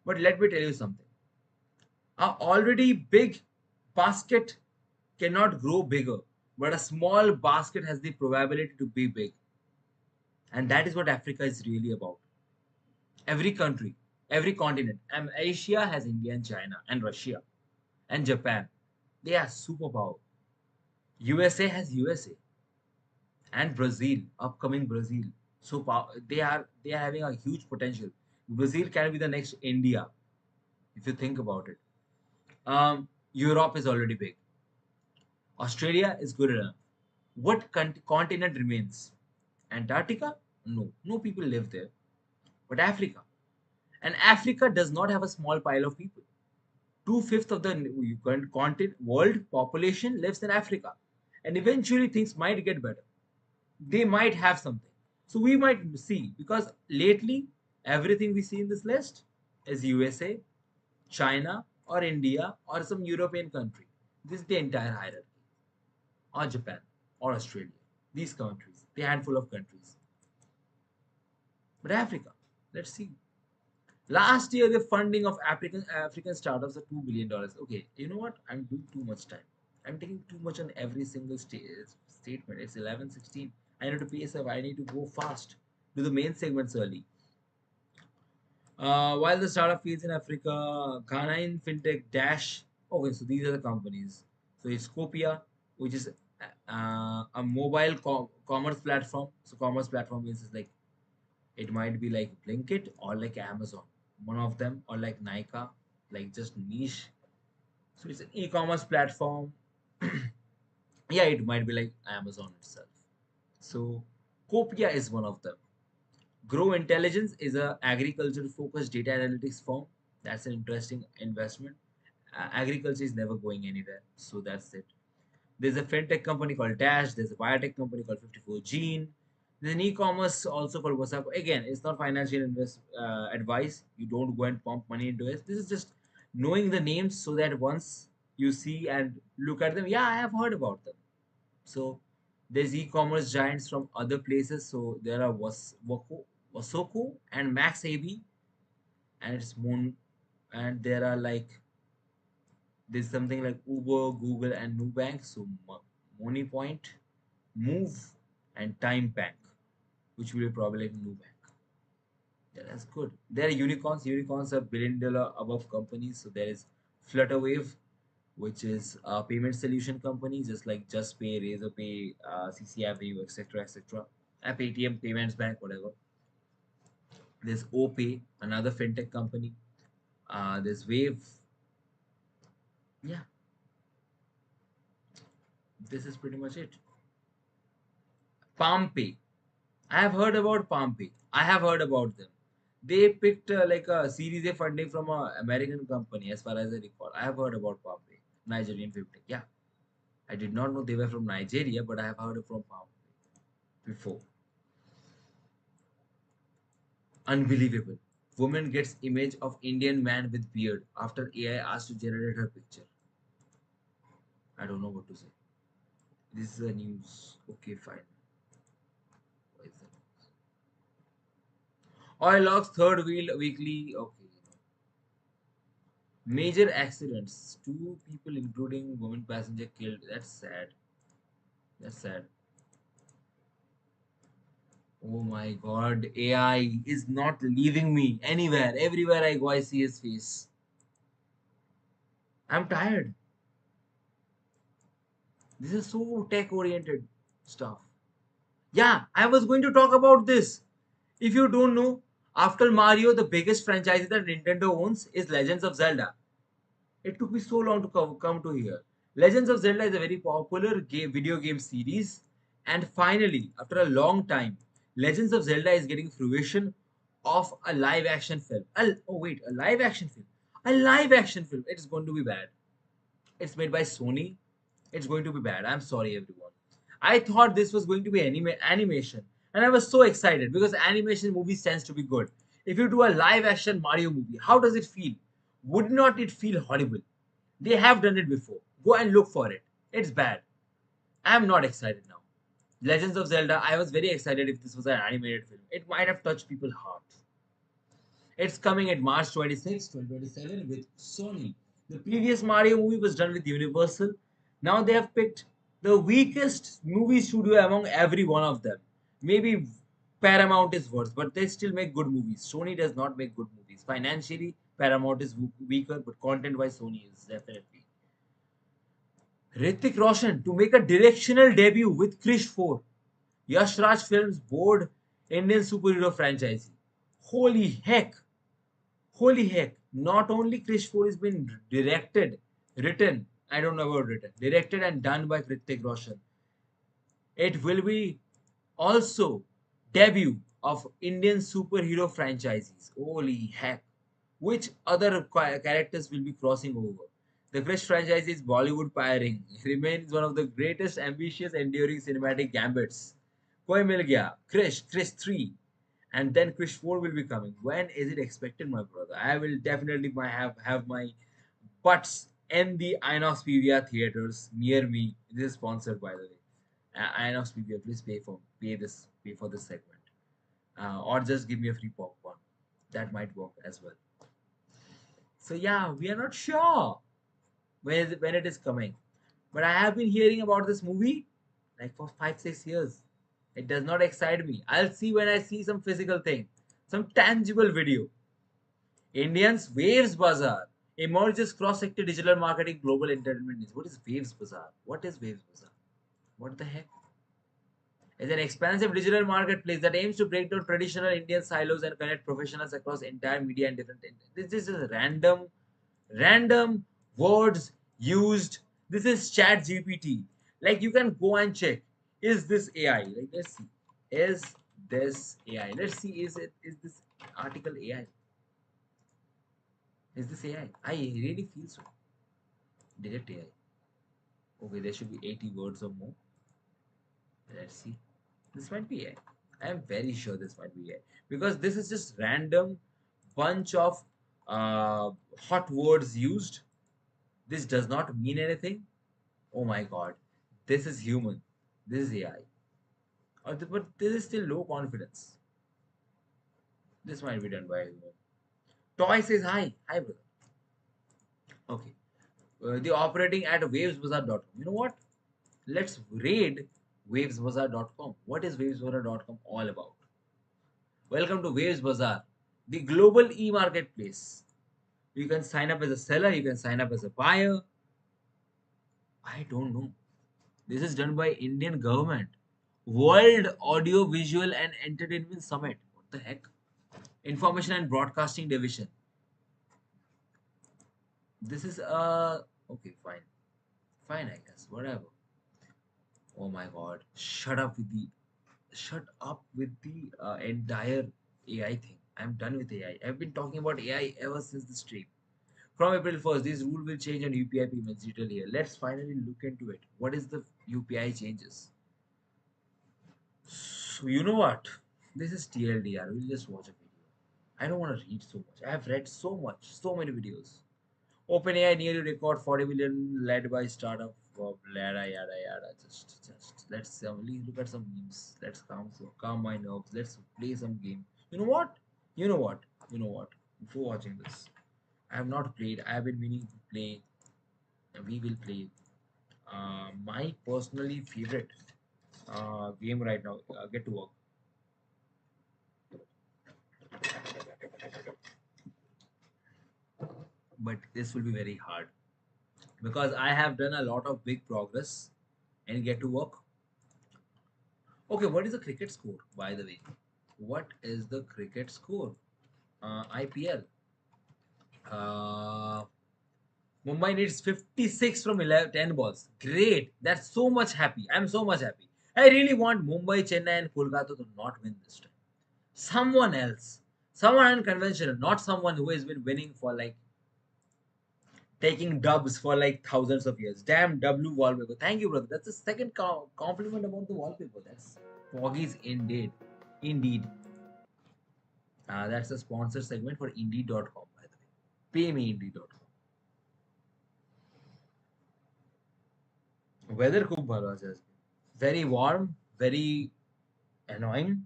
But let me tell you something. A already big basket cannot grow bigger, but a small basket has the probability to be big. And that is what Africa is really about. Every country, every continent. And Asia has India and China and Russia and Japan. They are superpower. USA has USA and Brazil, upcoming Brazil. So they are having a huge potential. Brazil can be the next India, if you think about it. Europe is already big. Australia is good enough. What continent remains? Antarctica? No, no people live there. But Africa, and Africa does not have a small pile of people. Two-fifths of the continent world population lives in Africa, and eventually things might get better. They might have something. So we might see, because lately everything we see in this list is USA, China, or India, or some European country. This is the entire hierarchy, or Japan. or Australia. These countries, the handful of countries. But Africa, let's see. Last year, the funding of African startups are $2 billion. Okay, you know what? I'm doing too much time. I'm taking too much on every single statement. It's 11:16. I need to pace up. I need to go fast. Do the main segments early. While the startup fields in Africa, Ghana in fintech Dash. Okay, so these are the companies. So it's Scopia, which is a mobile commerce platform. So commerce platform means it's like it might be like Blinkit or like Amazon, one of them, or like Nika, like just niche. So it's an e-commerce platform. Yeah, it might be like Amazon itself. So Copia is one of them. Grow Intelligence is a agriculture focused data analytics firm. That's an interesting investment. Agriculture is never going anywhere, so that's it. There's a fintech company called Dash. There's a biotech company called 54 Gene. There's an e-commerce also called WhatsApp. Again, it's not financial advice. You don't go and pump money into it. This is just knowing the names so that once you see and look at them, yeah, I have heard about them. So there's e-commerce giants from other places. So there are Wasoko and Max AB, and it's Moon, and there are like there's something like Uber, Google, and Nubank. So Money Point, Move, and Time Bank, which will be probably like Nubank. Yeah, that's good. There are unicorns. Unicorns are $1 billion above companies. So there is Flutterwave, which is a payment solution company, just like JustPay, Razorpay, CC Avenue, etc., etc. App ATM, Payments Bank, whatever. There's OPay, another fintech company. There's Wave. Yeah, this is pretty much it. PalmPay. I have heard about PalmPay. I have heard about them. They picked like a Series A funding from an American company, as far as I recall. I have heard about PalmPay, Nigerian fintech. Yeah, I did not know they were from Nigeria, but I have heard from PalmPay before. Unbelievable. Woman gets image of Indian man with beard after AI asked to generate her picture. I don't know what to say. This is a news. Okay, fine. What is that? Oil logs third wheel weekly. Okay. Major accidents. Two people, including woman passenger, killed. That's sad. That's sad. Oh my god. AI is not leaving me anywhere. Everywhere I go, I see his face. I'm tired. This is so tech oriented stuff. Yeah, I was going to talk about this. If you don't know, after Mario, the biggest franchise that Nintendo owns is Legends of Zelda. It took me so long to come to here. Legends of Zelda is a very popular video game series, and finally, after a long time, Legends of Zelda is getting fruition of a live action film. Oh wait, a live action film. A live action film. It's going to be bad. It's made by Sony. It's going to be bad. I'm sorry, everyone. I thought this was going to be animation, and I was so excited because animation movies tends to be good. If you do a live action Mario movie, how does it feel? Would not it feel horrible? They have done it before. Go and look for it. It's bad. I'm not excited now. Legends of Zelda, I was very excited if this was an animated film. It might have touched people's hearts. It's coming at March 26, 2027 with Sony. The previous Mario movie was done with Universal. Now they have picked the weakest movie studio among every one of them. Maybe Paramount is worse, but they still make good movies. Sony does not make good movies. Financially, Paramount is weaker, but content-wise, Sony is definitely. Hrithik Roshan to make a directional debut with Krish 4. Yash Raj Films board Indian superhero franchise. Holy heck! Holy heck, not only Krish 4 has been written, I don't know about written, directed and done by Hrithik Roshan. It will be also debut of Indian superhero franchises. Holy heck. Which other characters will be crossing over? The Krish franchise is Bollywood pioneering. Remains one of the greatest ambitious enduring cinematic gambits. Koi mil gaya, Krish 3, and then Krish 4 will be coming. When is it expected, my brother? I will definitely have my butts in the Inox PVR theaters near me. This is sponsored, by the way. Inox PVR, please pay for this segment, or just give me a free popcorn. That might work as well. So yeah, we are not sure when it is coming, but I have been hearing about this movie like for 5 6 years. It does not excite me. I'll see when I see some physical thing, some tangible video. Indians Waves Bazaar emerges cross-sector digital marketing global entertainment news. What is Waves Bazaar? What is Waves Bazaar? What the heck? It's an expansive digital marketplace that aims to break down traditional Indian silos and connect professionals across entire media and different. This is just random words used. This is Chat GPT. Like you can go and check. Is this AI? Like let's see. Is this AI? Let's see. Is this article AI? Is this AI? I really feel so. Direct AI. Okay, there should be 80 words or more. Let's see. This might be AI. I am very sure this might be AI because this is just random bunch of hot words used. This does not mean anything. Oh my god, this is human. This is AI. But this is still low confidence. This might be done by a human. Toy says hi. Hi, brother. Okay. The operating at wavesbazaar.com. You know what? Let's raid wavesbazaar.com. What is wavesbazaar.com all about? Welcome to Waves Bazaar, the global e-marketplace. You can sign up as a seller, you can sign up as a buyer. I don't know. This is done by Indian government. World Audio Visual and Entertainment Summit. What the heck? Information and Broadcasting Division. This is okay, fine. Fine, I guess. Whatever. Oh my god. Shut up with the entire AI thing. I'm done with AI. I've been talking about AI ever since the stream. From April 1st, this rule will change on UPI payments detail here. Let's finally look into it. What is the UPI changes? So you know what? This is TLDR. We'll just watch a video. I don't want to read so much. I have read so much, so many videos. OpenAI nearly record 40 million led by startup of yada yada yada. Just let's look at some memes. Let's calm my nerves. Let's play some game. You know what? You know what? You know what? Before watching this, I have not played. I have been meaning to play. And we will play my personally favorite game right now. Get to work. But this will be very hard because I have done a lot of big progress and get to work. Okay, what is the cricket score, by the way? What is the cricket score? IPL. Uh, Mumbai needs 56 from 10 balls. Great. That's so much happy. I'm so much happy. I really want Mumbai, Chennai, and Kolkata to not win this time. Someone else. Someone unconventional, not someone who has been winning for like taking dubs for like thousands of years. Damn W wallpaper. Thank you, brother. That's the second compliment about the wallpaper. That's Foggy's indeed. Indeed. That's a sponsored segment for Indeed.com, by the way. Pay me Indeed.com. Weather खूब भालो आज आज. Very warm, very annoying.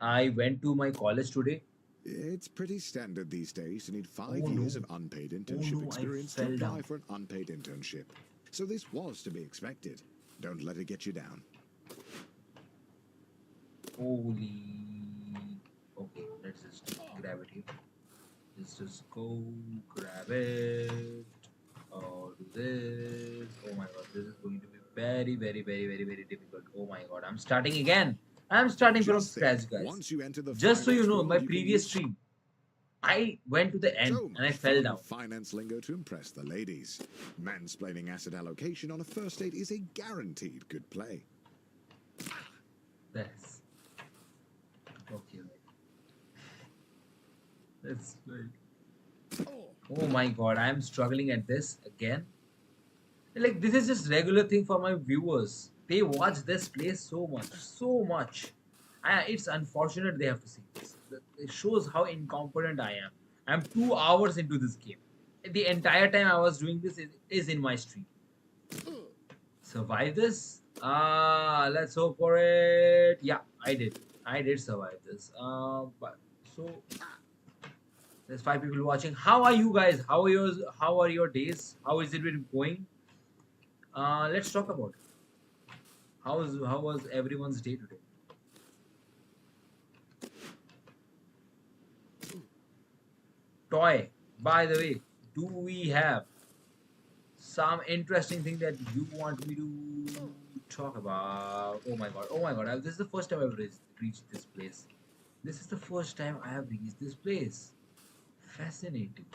I went to my college today. It's pretty standard these days to need five Oh, years no. of unpaid internship I experience to fell apply down. for an unpaid internship. So this was to be expected. Don't let it get you down. Holy. Okay, let's just grab it here. Let's just go grab it. Or do this. Oh my god, this is going to be very difficult. Oh my god, I'm starting again. I'm starting from Just think, scratch, guys. once you enter the Just so you finance know, world, my you can previous use stream, I went to the end so and I much fell fun down. finance lingo to impress the ladies. Mansplaining asset allocation on a first date is a guaranteed good play. That's okay. That's right. Oh my god, I am struggling at this again. Like this is just regular thing for my viewers. They watch this place so much, so much. It's unfortunate they have to see this. It shows how incompetent I am. I'm 2 hours into this game. The entire time I was doing this is in my stream. Survive this? Let's hope for it. Yeah, I did. I did survive this. But so there's 5 people watching. How are you guys? How are yours? How are your days? How is it been going? Let's talk about it. How was everyone's day today? Toy. By the way, do we have some interesting thing that you want me to talk about? Oh my god! Oh my god! This is the first time I've reached this place. This is the first time I have reached this place. Fascinating.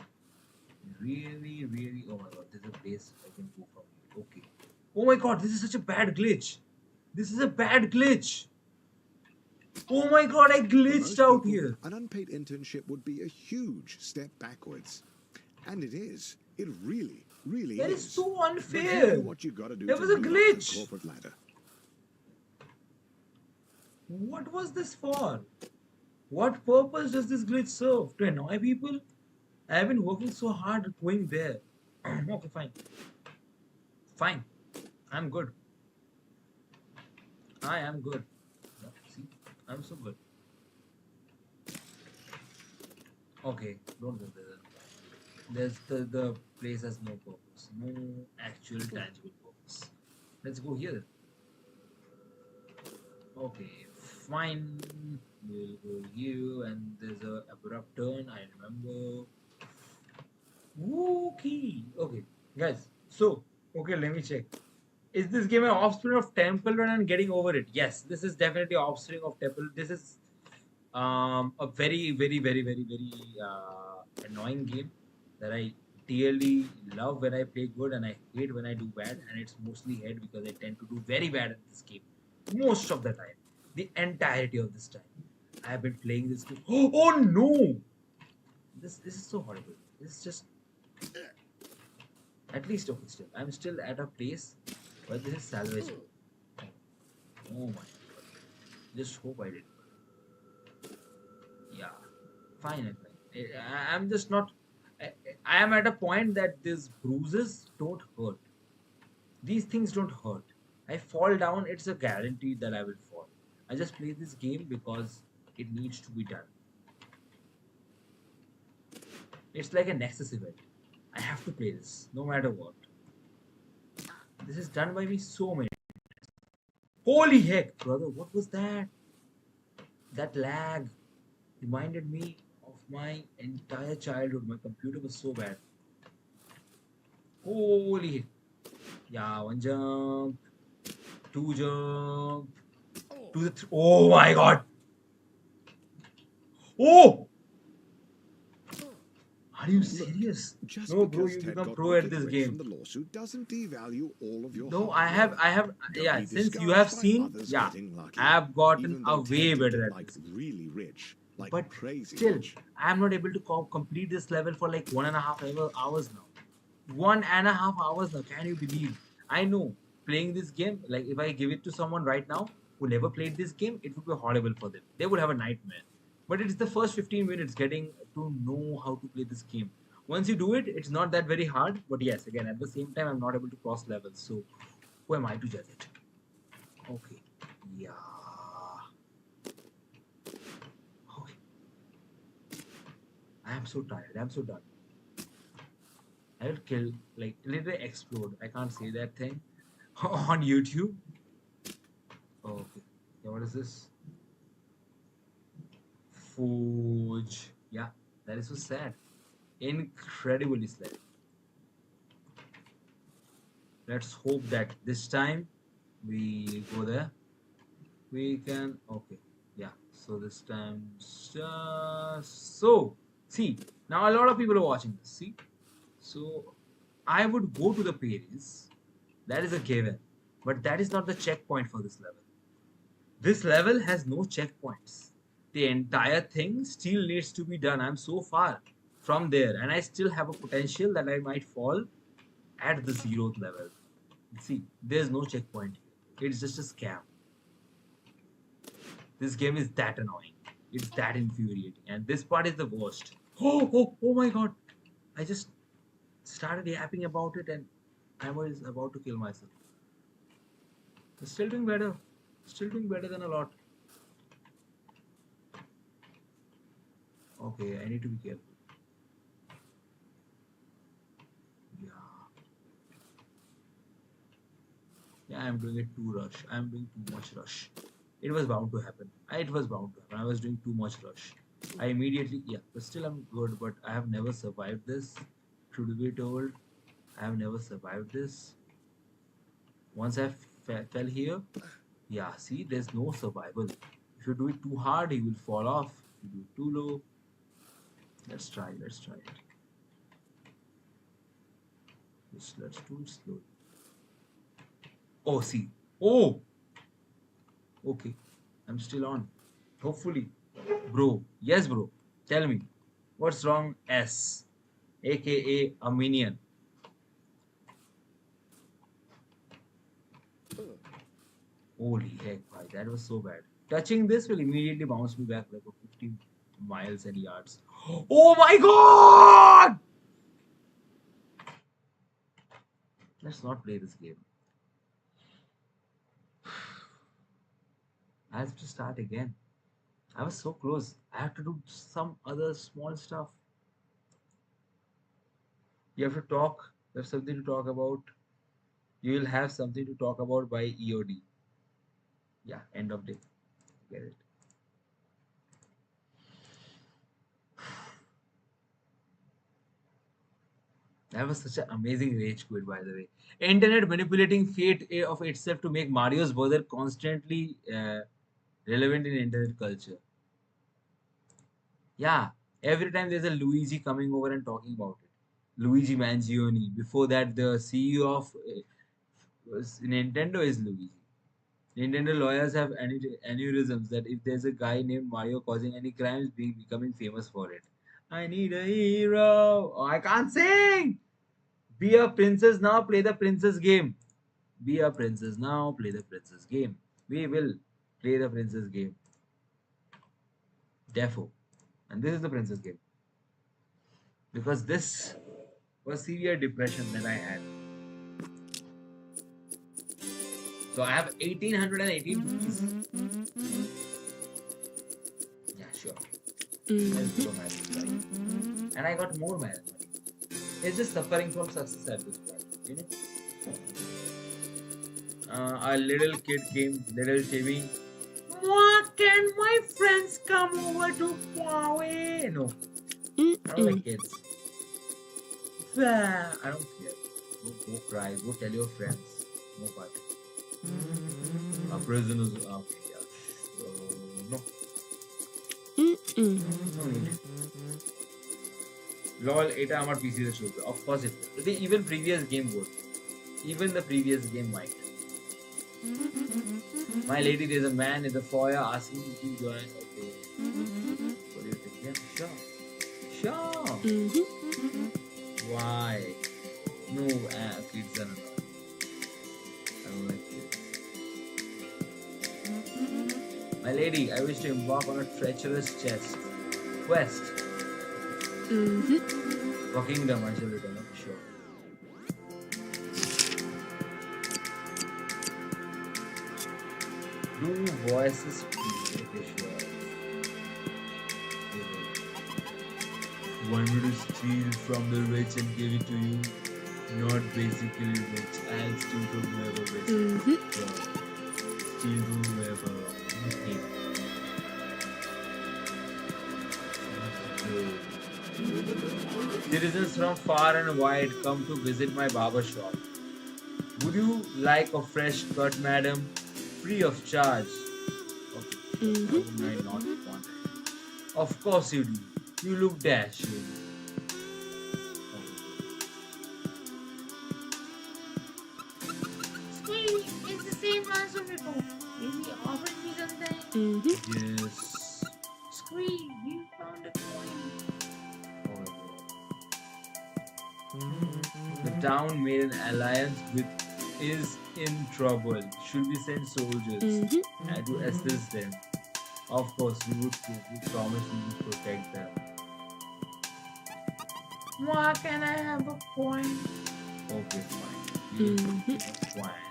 Really, really. Oh my god! There's a place I can go from here. Okay. Oh my god! This is such a bad glitch. This is a bad glitch. Oh my god! I For glitched most out people, here. an unpaid internship would be a huge step backwards. And it is. It really, really That is. is so But you unfair. do what you gotta do There to was a move up glitch. the corporate ladder. What was this for? What purpose does this glitch serve? To annoy people? I have been working so hard going there. Okay, fine. Fine. I'm good. I am good. Yeah, see? I'm so good. Okay, don't go there. The place has no purpose. No actual tangible purpose. Let's go here. Okay, fine. We'll go here and there's a abrupt turn, I remember. Okay. Okay. Guys, so okay, let me check. Is this game an offspring of Temple Run and getting over it? Yes, this is definitely offspring of Temple. This is a very, very, very, very, very annoying game that I dearly love when I play good and I hate when I do bad, and it's mostly hate because I tend to do very bad at this game most of the time. The entirety of this time. I have been playing this game. Oh no! This is so horrible. This is just at least okay still. I'm still at a place where this is salvageable. Oh my god. Just hope I did. Yeah. Fine. I'm just not. I am at a point that these bruises don't hurt. These things don't hurt. I fall down, it's a guarantee that I will fall. I just play this game because it needs to be done. It's like a Nexus event. I have to play this, no matter what. This is done by me so many. Holy heck, brother, what was that? That lag reminded me of my entire childhood. My computer was so bad. Holy heck. Yeah, one jump, two jump, to the oh my god. Oh! Are you serious? Just No, bro, because you Ted become got pro at wicked this rich from game. the lawsuit doesn't devalue all of your No, hard work. I have, Don't yeah, be since you discouraged have by seen, others yeah, getting lucky. I have gotten Even a though way Ted did better get at like this. really rich, like But crazy still, rich. I am not able to complete this level for like 1.5 hours now. 1.5 hours now, can you believe? I know playing this game, like if I give it to someone right now who never played this game, it would be horrible for them. They would have a nightmare. But it's the first 15 minutes getting to know how to play this game. Once you do it, it's not that very hard. But yes, again, at the same time, I'm not able to cross levels. So who am I to judge it? Okay. Yeah. Okay. I am so tired. I'm so done. I will kill, like, literally explode. I can't say that thing on YouTube. Oh, okay. Yeah, what is this? Forge. Yeah, that is so sad. Incredibly sad. Let's hope that this time we go there. We can. Okay. Yeah. So this time. So, see. Now a lot of people are watching this. See. So I would go to the Paris. That is a given. But that is not the checkpoint for this level. This level has no checkpoints. The entire thing still needs to be done. I'm so far from there, and I still have a potential that I might fall at the 0th level. See, there's no checkpoint here. It's just a scam. This game is that annoying. It's that infuriating. And this part is the worst. Oh my god. I just started yapping about it and I was about to kill myself. Still doing better. Still doing better than a lot. Okay, I need to be careful. Yeah. Yeah, I'm doing it too rush. I'm doing too much rush. It was bound to happen. It was bound to happen. I was doing too much rush. I immediately, yeah, but still I'm good, but I have never survived this. Truth be told, I have never survived this. Once I fell here, yeah, see, there's no survival. If you do it too hard, you will fall off. If you do it too low, let's try it. Just let's do it slowly. Oh, see. Oh, okay. I'm still on. Hopefully. Bro. Yes, bro. Tell me. What's wrong, S? AKA a minion. Holy heck, bhai. That was so bad. Touching this will immediately bounce me back like 50 miles and yards. Oh my god! Let's not play this game. I have to start again. I was so close. I have to do some other small stuff. You have to talk. You have something to talk about. You will have something to talk about by EOD. Yeah, end of day. Get it. That was such an amazing rage quit, by the way. Internet manipulating fate of itself to make Mario's brother constantly relevant in internet culture. Yeah, every time there's a Luigi coming over and talking about it. Luigi Mangione. Before that, the CEO of Nintendo is Luigi. Nintendo lawyers have aneurysms that if there's a guy named Mario causing any crimes, being becoming famous for it. I need a hero. Oh, I can't sing. Be a princess now. Play the princess game. Be a princess now. Play the princess game. We will play the princess game. Defo. And this is the princess game. Because this was severe depression that I had. So I have 1818 rupees. Yeah, sure. Let's do a magic, right? And I got more magic. It's just suffering from success at this point, you know. A little kid came, little Timmy. What can my friends come over to Huawei? No, I don't like kids. I don't care. Go cry. Go tell your friends. No party. A prison is okay. Yeah. No. No need. LOL, এটা আমার PC তে চলবে. Of course it will. The even previous game would. Even the previous game might. My lady, there's a man in the foyer asking you to join. Okay. What do you think? Yeah, sure. Sure. Why? No, kids are not. I don't like kids. My lady, I wish to embark on a treacherous quest. For kingdom, I shall return. Sure. Do voices please? Okay, sure. Want me to steal from the rich and give it to you? Not basically rich. I'll steal from whoever rich. Sure. Steal from whoever. Okay. Citizens from far and wide come to visit my barber shop. Would you like a fresh cut, madam? Free of charge. Okay. Why would I not want it? Of course you do. You look dashing. Sweetie, it's the same answer before. Is he offering me something? Yes. Squee, you found a coin. The town made an alliance with is in trouble. Should we send soldiers and to assist them? Of course, we promise we would protect them. Why can I have a coin? Okay, fine. You have a coin.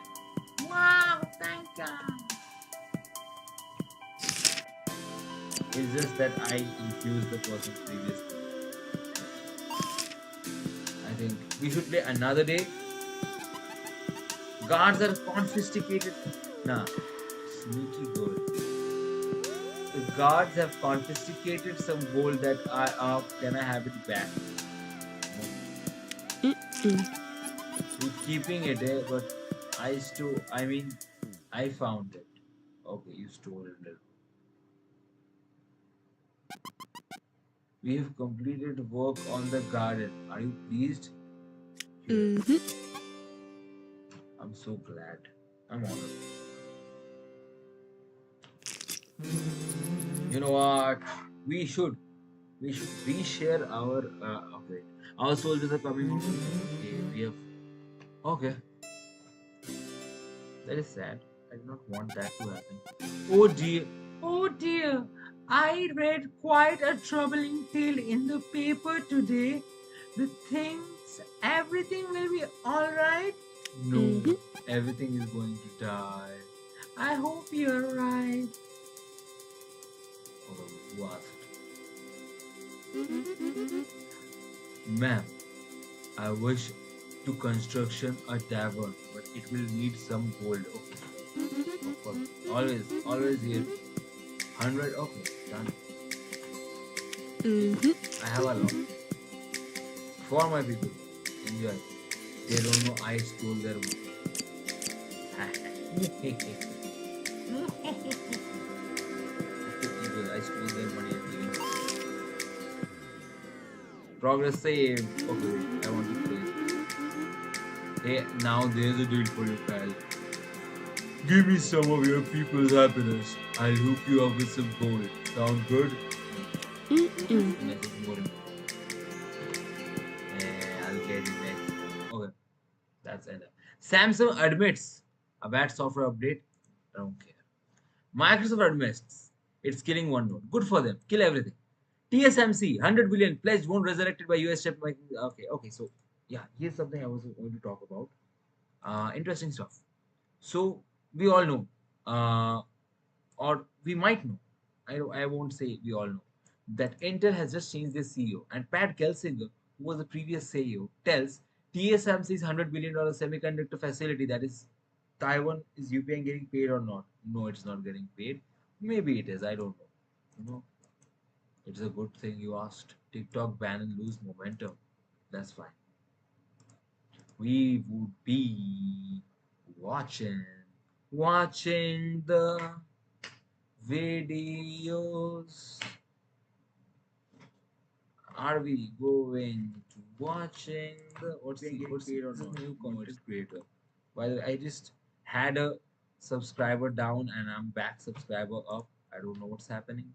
Wow, thank God. It's just that I infused the person previously. I think we should play another day. Guards are confiscated. Nah, sneaky gold. The guards have confiscated some gold that I can I have it back? No. You're keeping it, but I mean, I found it. Okay, you stole it. We have completed work on the garden. Are you pleased? Here. I'm so glad. I'm honored. You know what? We should reshare our okay. Our soldiers are coming out. Okay, we have okay. That is sad. I do not want that to happen. Oh dear. Oh dear, I read quite a troubling tale in the paper today. The things, everything will be alright. No, everything is going to die. I hope you're right. Oh, who asked? Ma'am, I wish to construction a tavern, but it will need some gold. Okay, of course. Always here. 100. Okay, done. I have a lot for my people. Enjoy. They don't know I stole their money. People, I stole their money and given it. Progress saved. Okay, wait, I want to play. Hey, now there's a deal for you, pal. Give me some of your people's happiness. I'll hook you up with some gold. Sound good? Message more important. I'll get it next. Okay, that's enough. Samsung admits a bad software update. I don't care. Microsoft admits it's killing OneNote. Good for them. Kill everything. TSMC 100 billion pledge won't resurrected by US chip making. Okay. So yeah, here's something I was going to talk about. Interesting stuff. So we all know, or we might know. I won't say we all know that Intel has just changed their CEO, and Pat Gelsinger, who was the previous CEO, tells TSMC's $100 billion semiconductor facility, that is Taiwan, is UPI getting paid or not? No, it's not getting paid. Maybe it is. I don't know. You know, it's a good thing you asked. TikTok ban and lose momentum. That's fine. We would be watching the videos. Are we going to watching the what's the new content creator? Well, I just had a subscriber down and I'm back subscriber up. I don't know what's happening.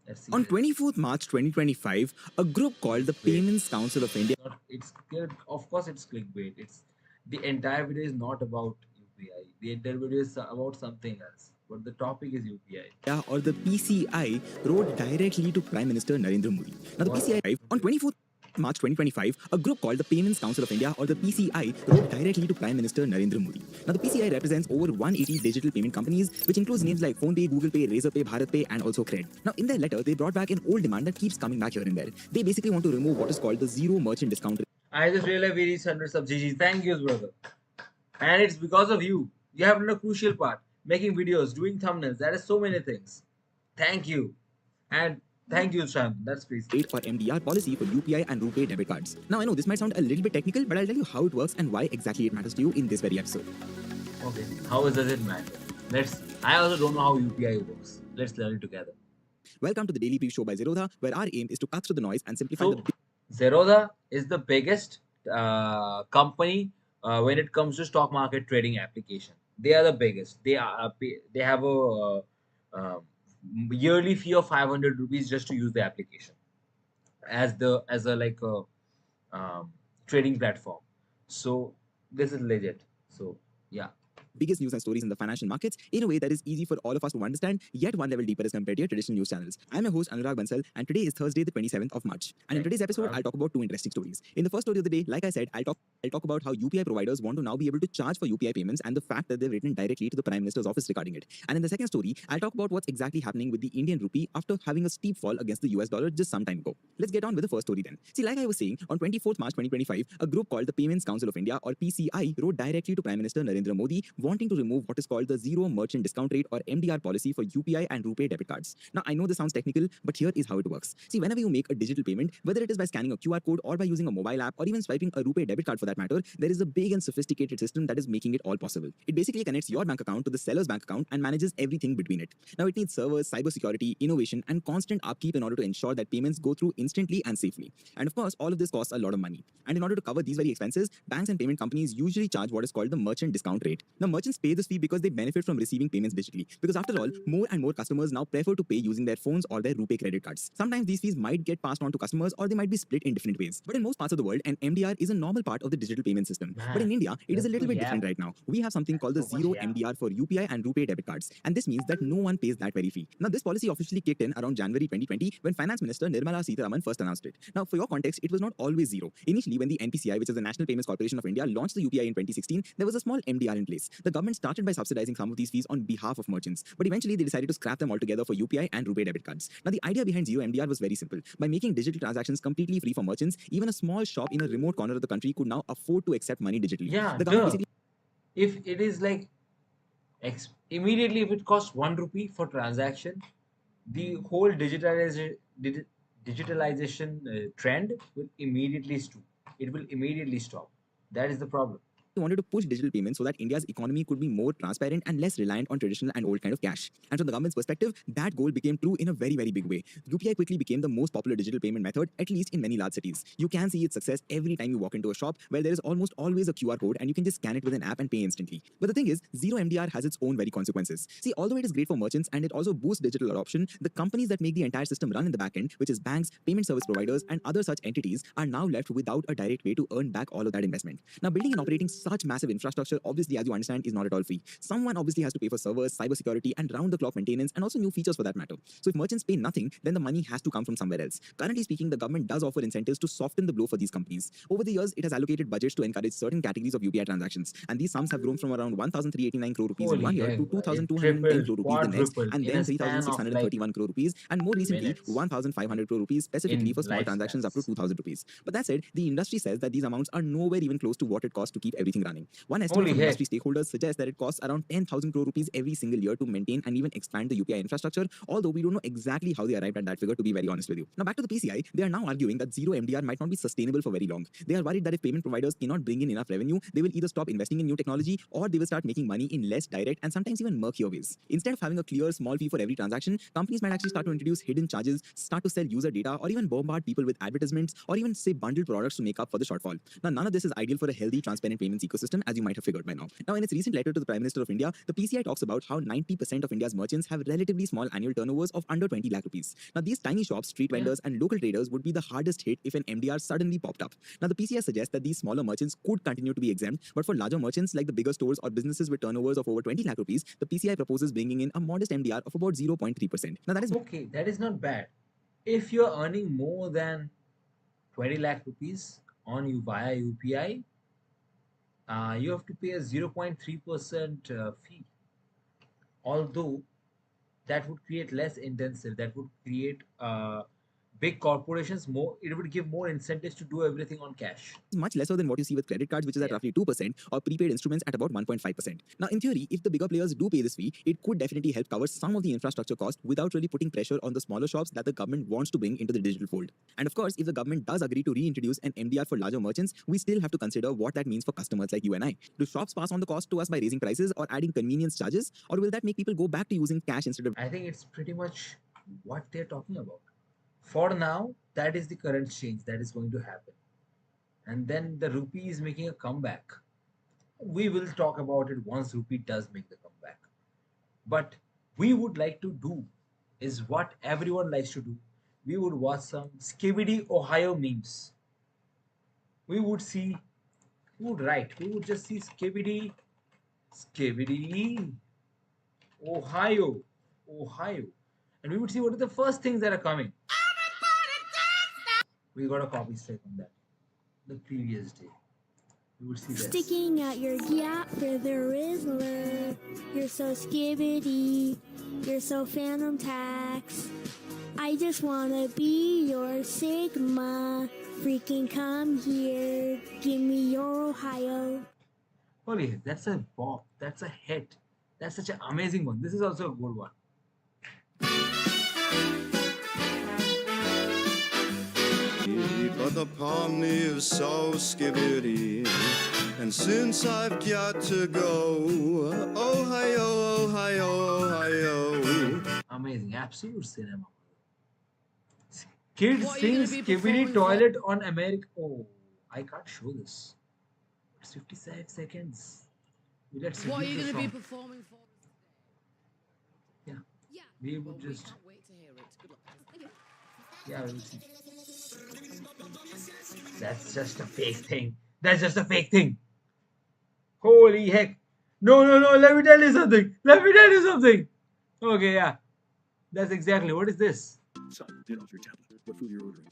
Let's see. On this. 24th March 2025, a group called the Payments Council of India Of course, it's clickbait. It's the entire video is not about UPI. The entire video is about something else. But the topic is UPI. or the PCI wrote directly to Prime Minister Narendra Modi. Now, the What? PCI, on 24th March 2025, a group called the Payments Council of India, or the PCI, wrote directly to Prime Minister Narendra Modi. Now, the PCI represents over 180 digital payment companies, which includes names like PhonePe, Google Pay, Razorpay, BharatPay, and also Cred. Now, in their letter, they brought back an old demand that keeps coming back here and there. They basically want to remove what is called the zero merchant discount rate. I just realized we reached 100 subs. GG. Thank you, brother. And it's because of you. You have done a crucial part. Making videos, doing thumbnails. That is so many things. Thank you. And thank you, Shan. That's please. Or MDR policy for UPI and RuPay debit cards. Now, I know this might sound a little bit technical, but I'll tell you how it works and why exactly it matters to you in this very episode. Okay. How does it matter? I also don't know how UPI works. Let's learn it together. Welcome to the Daily Brief Show by Zerodha, where our aim is to cut through the noise and simplify So, Zerodha is the biggest company when it comes to stock market trading application. They are the biggest. They have a yearly fee of 500 rupees just to use the application as a like a trading platform. So this is legit. So yeah, biggest news and stories in the financial markets in a way that is easy for all of us to understand, yet one level deeper as compared to your traditional news channels. I'm your host Anurag Bansal, and today is Thursday, the 27th of March. And in today's episode, I'll talk about two interesting stories. In the first story of the day, like I said, I'll talk about how UPI providers want to now be able to charge for UPI payments and the fact that they've written directly to the Prime Minister's office regarding it. And in the second story, I'll talk about what's exactly happening with the Indian rupee after having a steep fall against the US dollar just some time ago. Let's get on with the first story then. See, like I was saying, on 24th March 2025, a group called the Payments Council of India, or PCI, wrote directly to Prime Minister Narendra Modi wanting to remove what is called the Zero Merchant Discount Rate, or MDR, policy for UPI and RuPay debit cards. Now, I know this sounds technical, but here is how it works. See, whenever you make a digital payment, whether it is by scanning a QR code or by using a mobile app or even swiping a RuPay debit card for that matter, there is a big and sophisticated system that is making it all possible. It basically connects your bank account to the seller's bank account and manages everything between it. Now, it needs servers, cybersecurity, innovation, and constant upkeep in order to ensure that payments go through instantly and safely. And of course, all of this costs a lot of money. And in order to cover these very expenses, banks and payment companies usually charge what is called the merchant discount rate. Now, merchants pay this fee because they benefit from receiving payments digitally. Because after all, more and more customers now prefer to pay using their phones or their RuPay credit cards. Sometimes these fees might get passed on to customers, or they might be split in different ways. But in most parts of the world, an MDR is a normal part of the digital payment system. But in India, it is a little bit different right now. We have something called the zero MDR for UPI and RuPay debit cards. And this means that no one pays that very fee. Now, this policy officially kicked in around January 2020 when Finance Minister Nirmala Sitharaman first announced it. Now, for your context, it was not always zero. Initially, when the NPCI, which is the National Payments Corporation of India, launched the UPI in 2016, there was a small MDR in place. The government started by subsidizing some of these fees on behalf of merchants, but eventually they decided to scrap them altogether for UPI and RuPay debit cards. Now, the idea behind zero MDR was very simple. By making digital transactions completely free for merchants, even a small shop in a remote corner of the country could now afford to accept money digitally. Yeah, The government basically if it is like immediately, if it costs 1 rupee for transaction, the whole digitalization trend will immediately stop. It will immediately stop. That is the problem. wanted to push digital payments so that India's economy could be more transparent and less reliant on traditional and old kind of cash. And from the government's perspective, that goal became true in a very, very big way. UPI quickly became the most popular digital payment method, at least in many large cities. You can see its success every time you walk into a shop where there is almost always a QR code and you can just scan it with an app and pay instantly. But the thing is, zero MDR has its own very consequences. See, although it is great for merchants and it also boosts digital adoption, the companies that make the entire system run in the back end, which is banks, payment service providers, and other such entities, are now left without a direct way to earn back all of that investment. Now, building and operating such massive infrastructure, obviously, as you understand, is not at all free. Someone obviously has to pay for servers, cybersecurity, and round-the-clock maintenance, and also new features for that matter. So if merchants pay nothing, then the money has to come from somewhere else. Currently speaking, the government does offer incentives to soften the blow for these companies. Over the years, it has allocated budgets to encourage certain categories of UPI transactions, and these sums have grown from around 1,389 crore rupees in one year to 2,210 crore rupees the next, and then 3,631 crore rupees, and more recently, 1,500 crore rupees specifically for small transactions up to 2,000 rupees. But that said, the industry says that these amounts are nowhere even close to what it costs to keep everything running. One estimate from industry stakeholders suggests that it costs around 10,000 crore rupees every single year to maintain and even expand the UPI infrastructure, although we don't know exactly how they arrived at that figure, to be very honest with you. Now, back to the PCI, they are now arguing that zero MDR might not be sustainable for very long. They are worried that if payment providers cannot bring in enough revenue, they will either stop investing in new technology or they will start making money in less direct and sometimes even murkier ways. Instead of having a clear small fee for every transaction, companies might actually start to introduce hidden charges, start to sell user data, or even bombard people with advertisements, or even say bundled products to make up for the shortfall. Now, none of this is ideal for a healthy, transparent payments ecosystem, as you might have figured by now. Now, in its recent letter to the Prime Minister of India, the PCI talks about how 90% of India's merchants have relatively small annual turnovers of under 20 lakh rupees. Now, these tiny shops, street vendors, and local traders would be the hardest hit if an MDR suddenly popped up. Now, the PCI suggests that these smaller merchants could continue to be exempt, but for larger merchants like the bigger stores or businesses with turnovers of over 20 lakh rupees, the PCI proposes bringing in a modest MDR of about 0.3%. Now, that is okay. That is not bad. If you're earning more than 20 lakh rupees on you via UPI, you have to pay a 0.3% fee. Although that would create less intensive, that would create big corporations more, it would give more incentives to do everything on cash. much lesser than what you see with credit cards, which is at roughly 2%, or prepaid instruments at about 1.5%. Now, in theory, if the bigger players do pay this fee, it could definitely help cover some of the infrastructure cost without really putting pressure on the smaller shops that the government wants to bring into the digital fold. And of course, if the government does agree to reintroduce an MDR for larger merchants, we still have to consider what that means for customers like you and I. Do shops pass on the cost to us by raising prices or adding convenience charges, or will that make people go back to using cash instead of... I think it's pretty much what they're talking about. For now, that is the current change that is going to happen. And then the rupee is making a comeback. We will talk about it once rupee does make the comeback. But we would like to do is what everyone likes to do. We would watch some Skibidi Ohio memes. We would see, we would write, we would just see Skibidi Skibidi. Ohio. Ohio. And we would see what are the first things that are coming. We got a copy strike on that. The previous day. We would see this. Sticking out your gap where there is love. You're so skibbity. You're so phantom tax. I just wanna be your Sigma. Freaking come here. Give me your Ohio. Holy, that's a bop. That's a hit. That's such an amazing one. This is also a good one. But the pomni is so skibbity, and since I've got to go, Ohio, Ohio, Ohio. Amazing, absolute cinema. Kids sing Skibidi Toilet on America. Oh, I can't show this. It's 55 seconds. Let's What are you reduce going to the be song. performing for? Yeah, Yeah. we Well, would just. can't wait to hear it. Good luck. Yeah, we'll see. That's just a fake thing. That's just a fake thing. Holy heck. No, no, no. Let me tell you something. Let me tell you something. Okay, yeah. That's exactly. What is this? Son, get off your tablet. What food are you ordering?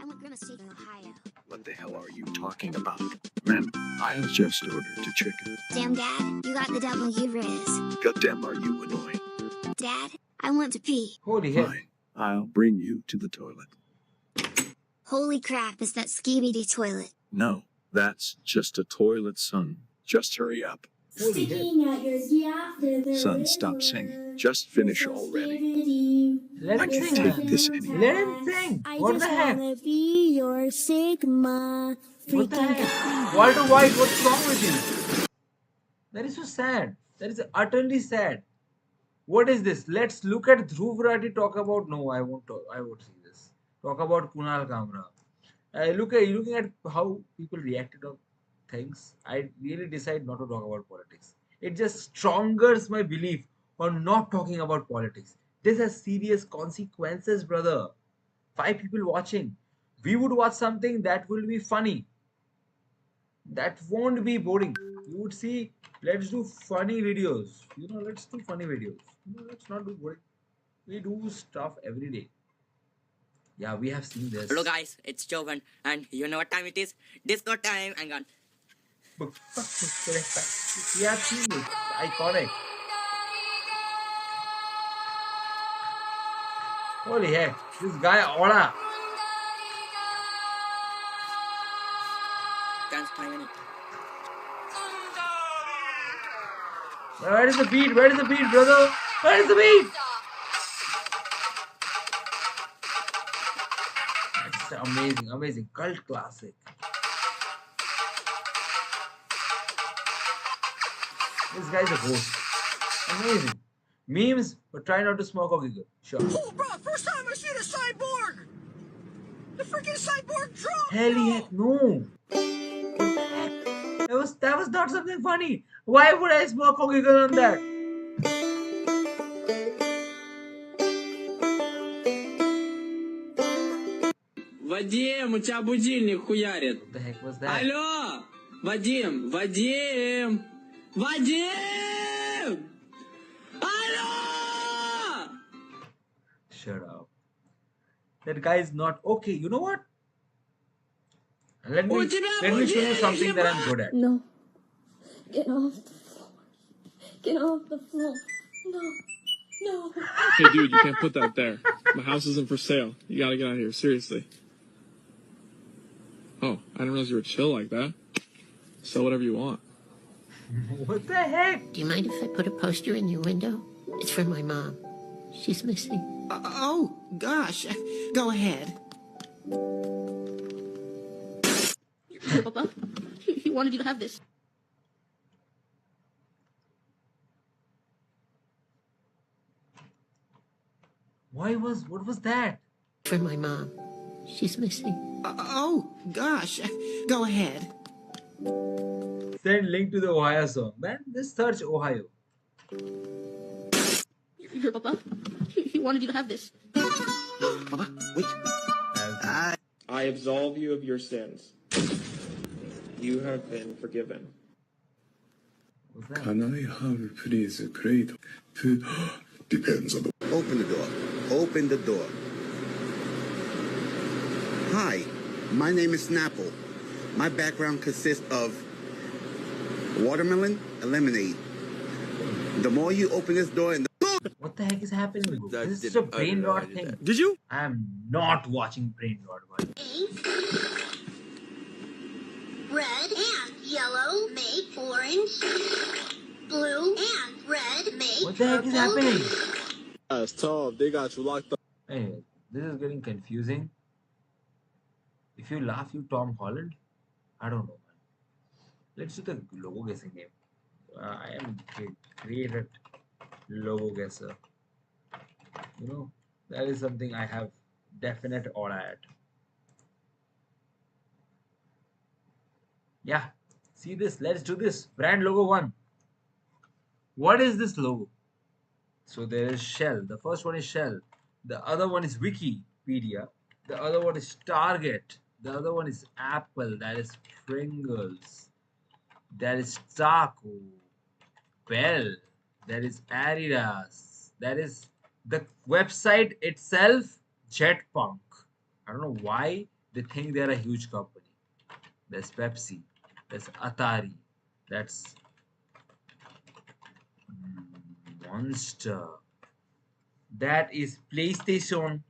I want grimace steak in Ohio. What the hell are you talking about? Ma'am, I just ordered a chicken. Damn, Dad, you got the WRIZ. Goddamn, are you annoying? Dad, I want to pee. Holy heck. Fine, I'll bring you to the toilet. Holy crap, is that skibidi toilet. No, that's just a toilet, son. Just hurry up. Holy heck. out your gap where there Son, is stop love. singing. Just finish You're so already. skibbity. Let I him can't sing. take Man. this anymore. Let him sing. I What the just heck? wanna be your Sigma. What the Freaking heck? Walter White, what's wrong with you? That is so sad. That is utterly sad. What is this? Let's look at Dhruv Rathi talk about. No, I won't talk. I won't see this. Talk about Kunal Kamra. Looking at how people reacted on things. I really decide not to talk about politics. It just strongers my belief on not talking about politics. This has serious consequences, brother. 5 people watching. We would watch something that will be funny. That won't be boring. You would see, let's do funny videos. Let's do funny videos. Let's not do boring. We do stuff every day. Yeah, we have seen this. Hello guys, it's Jovan, and you know what time it is? Disco time. Hang on. We have seen this. Iconic. Holy heck, this guy Ola. Can't find any. Where is the beat? Where is the beat, brother? Where is the beat? That's amazing, amazing. Cult classic. This guy's a host. Amazing. Memes, but try not to smoke or giggle. Sure. Oh, bro, first time I seen a cyborg! The freaking cyborg drone! Hell heck, no. That was not something funny. Why would I smoke or giggle on that? Вадим, у тебя будильник хуярит. What the heck was that? Алло! Вадим! Вадим! Вадим! Алло! Shut up. That guy is not okay. You know what? Let me show you something that I'm good at. No. Get off the floor. Get off the floor. No. No. Hey, dude, you can't put that there. My house isn't for sale. You gotta get out of here, seriously. Oh, I didn't realize you were chill like that. Sell whatever you want. What the heck? Do you mind if I put a poster in your window? It's for my mom. She's missing. Oh, gosh. Go ahead. Papa, he wanted you to have this. What was that? For my mom. She's missing. Oh, gosh. Go ahead. Send link to the Ohio song. Man, just search Ohio. Here, Papa. He wanted you to have this. Papa, wait. I absolve you of your sins. You have been forgiven. What's that? Can I have, please, great food? Depends on the... Open the door. Open the door. Hi, my name is Snapple. My background consists of watermelon and lemonade. The more you open this door and What the heck is happening, bro? This is such a brain rot thing. Did you? I am not watching brain rot. Red and yellow make orange. Blue and red make What the heck is happening? That's tough. They got you locked up. Anyway, this is getting confusing. If you laugh, you Tom Holland? I don't know, man. Let's do the logo guessing game. I am great at logo guesser. You know, that is something I have definite aura at. Yeah, see this. Let's do this. Brand logo 1. What is this logo? So there is Shell. The first one is Shell. The other one is Wikipedia. The other one is Target. The other one is Apple. That is Pringles. That is Taco Bell. That is Adidas. That is the website itself, Jetpunk. I don't know why they think they're a huge company. There's Pepsi. There's Atari. That's Monster. That is PlayStation.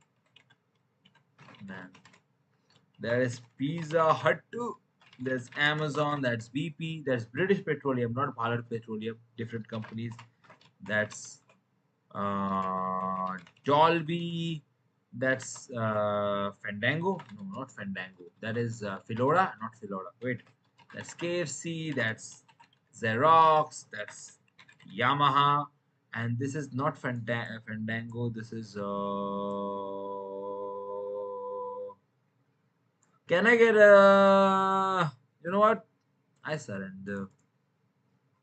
Man. There is Pizza Hut too. There's Amazon. That's BP. There's British Petroleum, not Bharat Petroleum. Different companies. That's Dolby. That's Fandango. No, not Fandango. That is Filora, not Filora. Wait. That's KFC. That's Xerox. That's Yamaha. And this is not Fandango. This is can I get a... You know what? I surrender.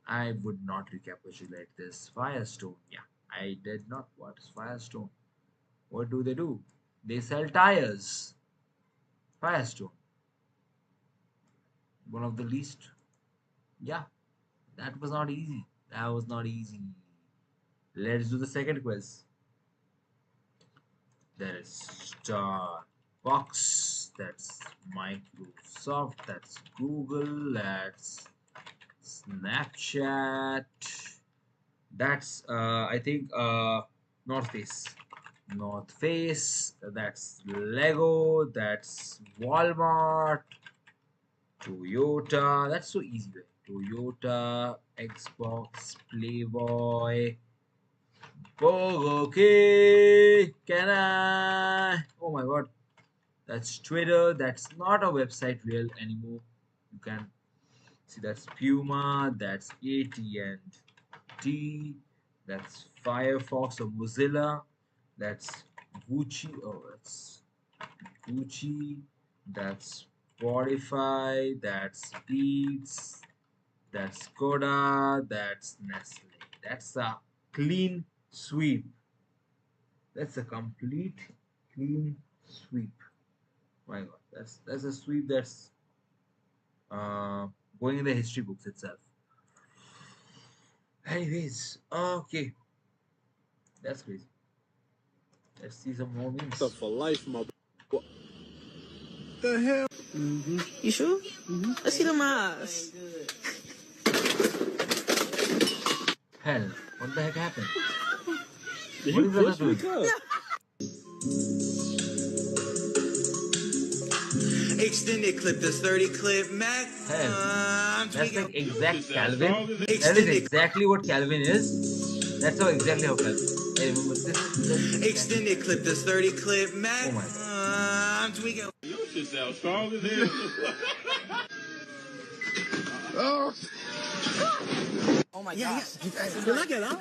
I would not recapitulate this. Firestone. Yeah, I did not. What is Firestone? What do? They sell tires. Firestone. One of the least. Yeah, that was not easy. That was not easy. Let's do the second quiz. There is Starbucks. That's Microsoft. That's Google. That's Snapchat. That's I think North Face. North Face. That's Lego. That's Walmart. Toyota. That's so easy. Right? Toyota. Xbox. Playboy. Burger King. Can I? Oh my god. That's Twitter. That's not a website real anymore. You can see that's Puma. That's AT&T. That's Firefox or Mozilla. That's Gucci. Oh, that's Gucci. That's Spotify. That's Beats. That's Skoda. That's Nestle. That's a clean sweep. That's a complete clean sweep. My god, that's a sweep that's going in the history books itself. Anyways, okay, that's crazy. Let's see some more memes. Stuff for life, my boy. The hell? You sure? Let's see the mask. Hell, what the heck happened? Did What you is that push me, doing? Extended clip, this 30 clip max. Hell, that's like exact Calvin. That is exactly what Calvin is. That's how exactly how Calvin. I remember this. Extended clip, this 30 clip max. Oh my god. I'm tweaking. Your shit sounds strong as hell. Oh. Oh my god. You like it, huh?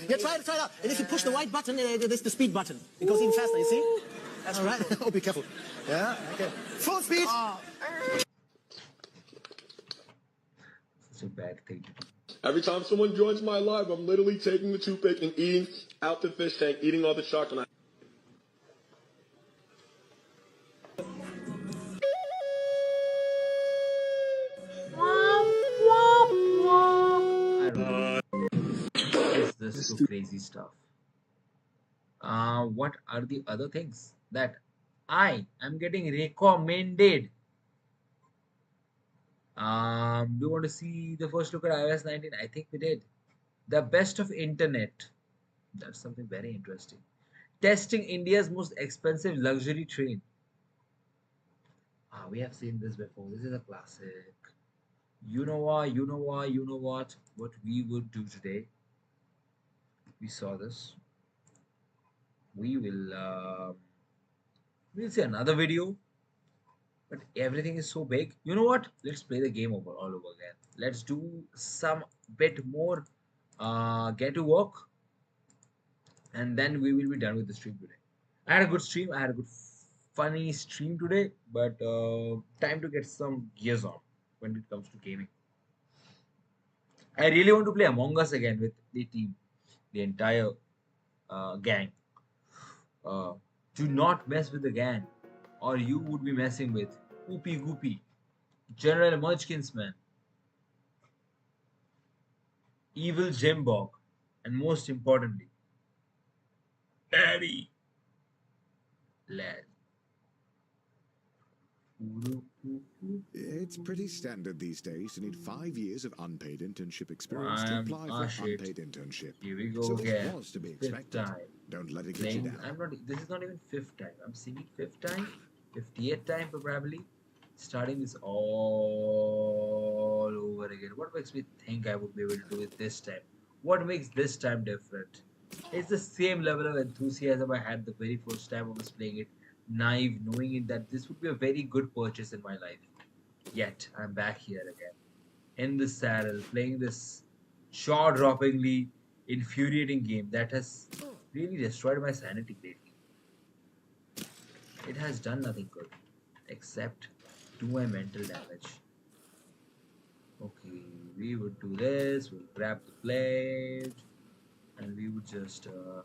Yeah, try it out. And if you push the white button, it's the speed button. It goes even faster, you see? That's all right. Oh, be careful. Yeah, okay. Full speed. Such a bad thing to do. Every time someone joins my live, I'm literally taking the toothpick and eating out the fish tank, eating all the chocolate. I don't know This is so crazy stuff. What are the other things that I am getting recommended? Do you want to see the first look at iOS 19? I think we did. The best of internet. That's something very interesting. Testing India's most expensive luxury train. We have seen this before. This is a classic. You know what? You know what? You know what? What we would do today? We saw this. We will. We'll see another video. But everything is so big. You know what? Let's play the game over all over again. Let's do some bit more. Get to work, and then we will be done with the stream today. I had a good stream. I had a good, funny stream today. But time to get some gears on when it comes to gaming. I really want to play Among Us again with the team, the entire gang. Do not mess with the gang, or you would be messing with Oopie Goopy, General Munchkinsman, Evil Jimbog, and most importantly, Daddy Lad. It's pretty standard these days to need 5 years of unpaid internship experience to apply for unpaid internship. Here we go So again. this was to be Fifth expected. time. Don't let it get you down. I'm not. This is not even fifth time. I'm seeing fifth time, 58th time probably. Starting this all over again. What makes me think I would be able to do it this time? What makes this time different? It's the same level of enthusiasm I had the very first time I was playing it. Naive, knowing it that this would be a very good purchase in my life. Yet I'm back here again, in the saddle, playing this jaw-droppingly infuriating game that has really destroyed my sanity lately. It has done nothing good except do my mental damage. Okay, we would do this. We'll grab the plate, and we would just do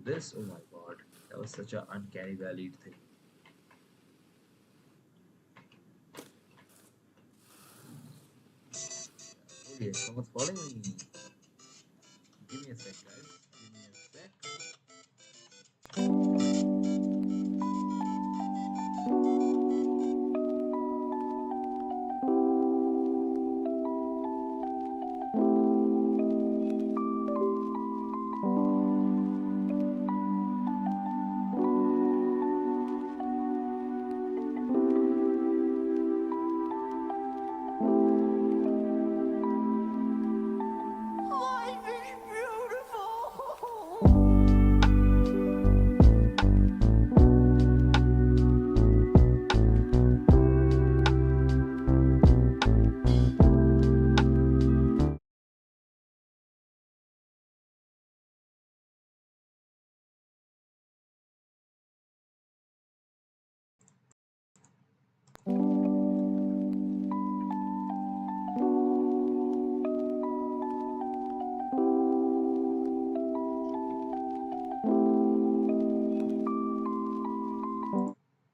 this. Oh my god. That was such an uncanny valley thing. Oh yes, someone's calling me. Give me a sec, guys. Give me a sec.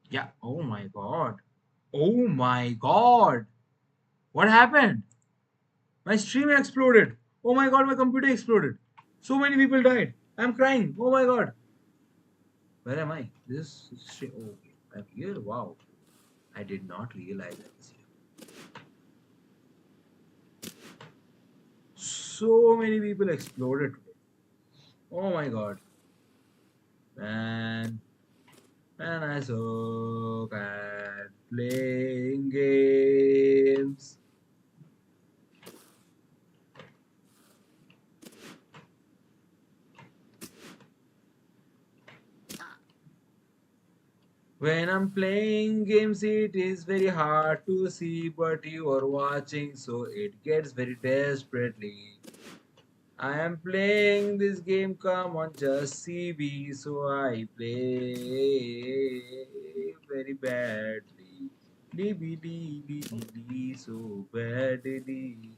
Yeah, oh my god. Oh my god. What happened? My stream exploded. Oh my god, my computer exploded. So many people died. I'm crying. Oh my god. Where am I? This stream. Oh, okay. I'm here. Wow. I did not realize I was here. So many people exploded today. Oh my god. Man, I suck at playing games. When I'm playing games, it is very hard to see, but you are watching, so it gets very desperately. I am playing this game, come on, just CB, so I play very badly. So badly.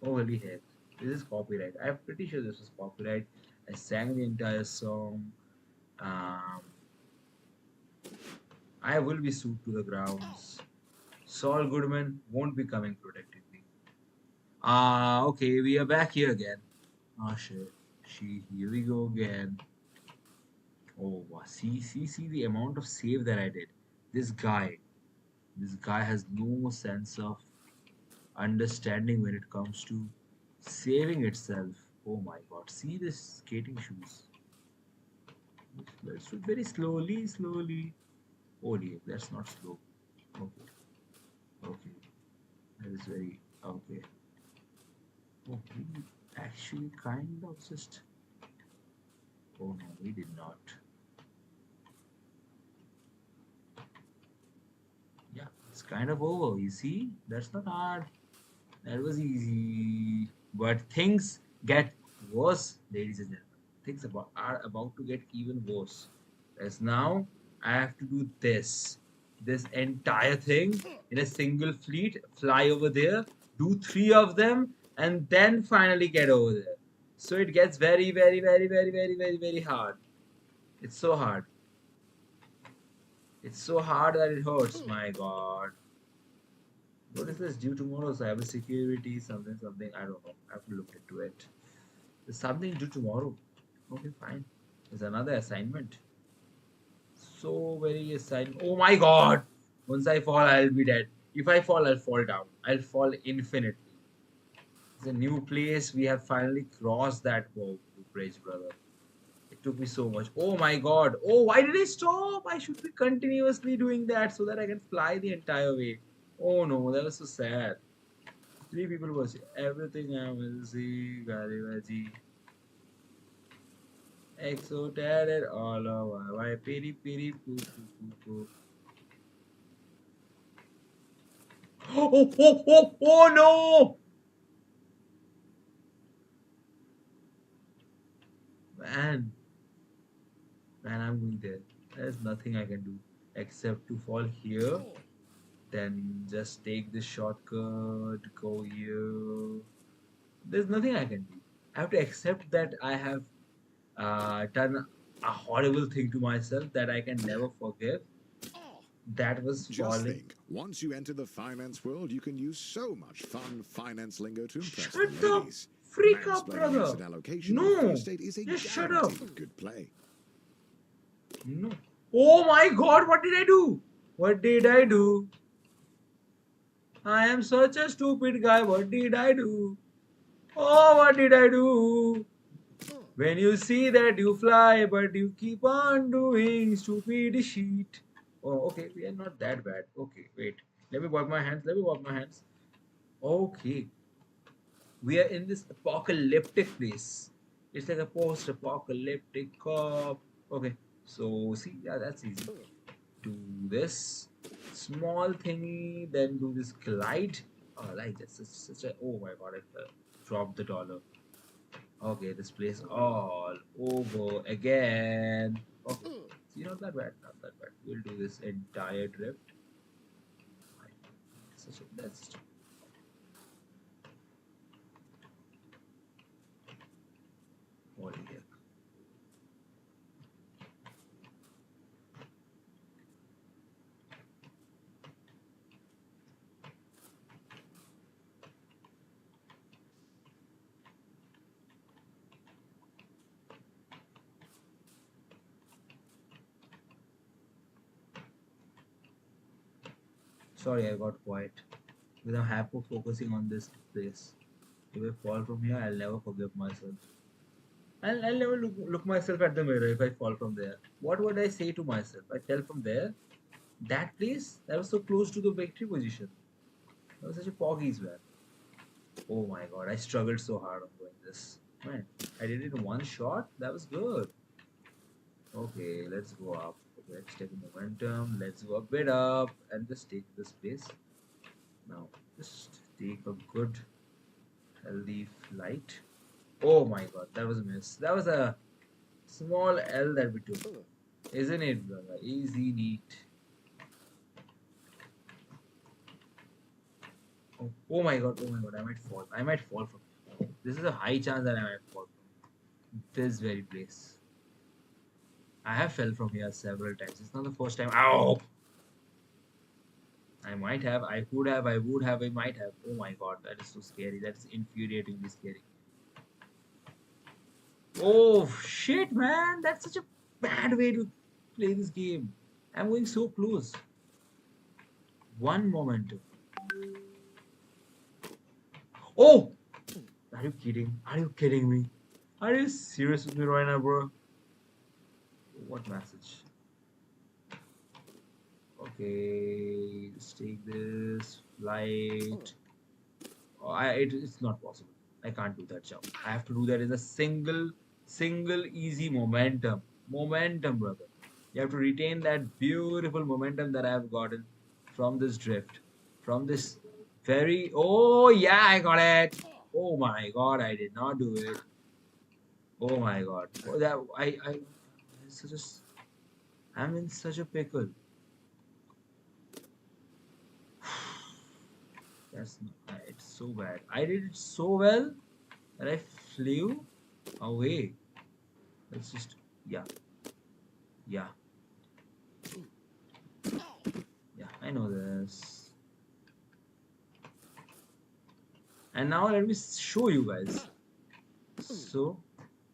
Holy heck, this is copyright. I'm pretty sure this was copyright. I sang the entire song. I will be sued to the grounds. Saul Goodman won't be coming protecting me. Okay, we are back here again. Oh shit. Here we go again. Oh, wow. See the amount of save that I did. This guy, this guy has no sense of understanding when it comes to saving itself. Oh my god. See this skating shoes. Let's do it very slowly. Oh dear, that's not slow. Okay. Okay. That is very okay. Oh, we actually kind of just. Oh no, we did not. Yeah, it's kind of over. You see, that's not hard. That was easy. But things get worse, ladies and gentlemen. Are about to get even worse. As now, I have to do this entire thing in a single fleet, fly over there, do 3 of them, and then finally get over there. So it gets very hard. It's so hard. It's so hard that it hurts. My God. What is this due tomorrow? Cybersecurity, something. I don't know. I have to look into it. There's something due tomorrow. Okay, fine. There's another assignment. So very assignment. Oh my god! Once I fall, I'll be dead. If I fall, I'll fall down. I'll fall infinitely. It's a new place. We have finally crossed that bridge, brother. It took me so much. Oh my god. Oh, why did I stop? I should be continuously doing that so that I can fly the entire way. Oh no, that was so sad. 3 people was everything I will see, Garibaji. Exoted all over. Why piri piri poo poo poo poo. Oh no! Man, I'm going there. There's nothing I can do except to fall here. Then just take the shortcut, go here. There's nothing I can do. I have to accept that I have done a horrible thing to myself that I can never forgive. That was Just falling. think, once you enter the finance world, you can use so much fun finance lingo to impress Shut the up! ladies. Freak up, Mansplaining brother! asset allocation on No! first date is a Just shut up! guaranteed good play. No. Oh my god, what did I do? What did I do? I am such a stupid guy. What did I do? Oh, what did I do? When you see that you fly, but you keep on doing stupid shit. Oh, okay, we are not that bad. Okay, wait. Let me wipe my hands. Okay, we are in this apocalyptic place. It's like a post-apocalyptic cop. Okay, so see, yeah, that's easy. Do this small thingy, then do this glide. Oh, like that's such a. Oh my god, I fell. Dropped the dollar. Okay, this place all over again. Okay, see, not that bad, not that bad. We'll do this entire drift. Such a that's. Holy heck. Sorry, I got quiet. Because I'm hyper focusing on this place. If I fall from here, I'll never forgive myself. I'll never look myself at the mirror if I fall from there. What would I say to myself? I fell from there. That place, that was so close to the victory position. That was such a poggies man. Oh my god, I struggled so hard on doing this. Man, I did it in one shot. That was good. Okay, let's go up. Okay, let's take momentum. Let's go a bit up and just take this place. Now, just take a good, healthy flight. Oh my god, that was a miss. That was a small L that we took. Isn't it, brother? Easy, neat. Oh my god, I might fall. I might fall from. This is a high chance that I might fall from this very place. I have fell from here several times. It's not the first time. Ow! I might have, I could have, I would have, I might have. Oh my god, that is so scary. That is infuriatingly scary. Oh shit, man! That's such a bad way to play this game. I'm going so close. One momentum. Oh! Are you kidding? Are you kidding me? Are you serious with me right now, bro? What message? Okay, let's take this flight. Oh, it's not possible. I can't do that jump. I have to do that in a single easy momentum. Momentum, brother. You have to retain that beautiful momentum that I have gotten from this drift. From this very... Oh, yeah, I got it. Oh my god, I did not do it. Oh my god. Oh, that such a, I'm in such a pickle. That's not, it's so bad. I did it so well that I flew away. Let's just, yeah, yeah, yeah, I know this. And now let me show you guys. So,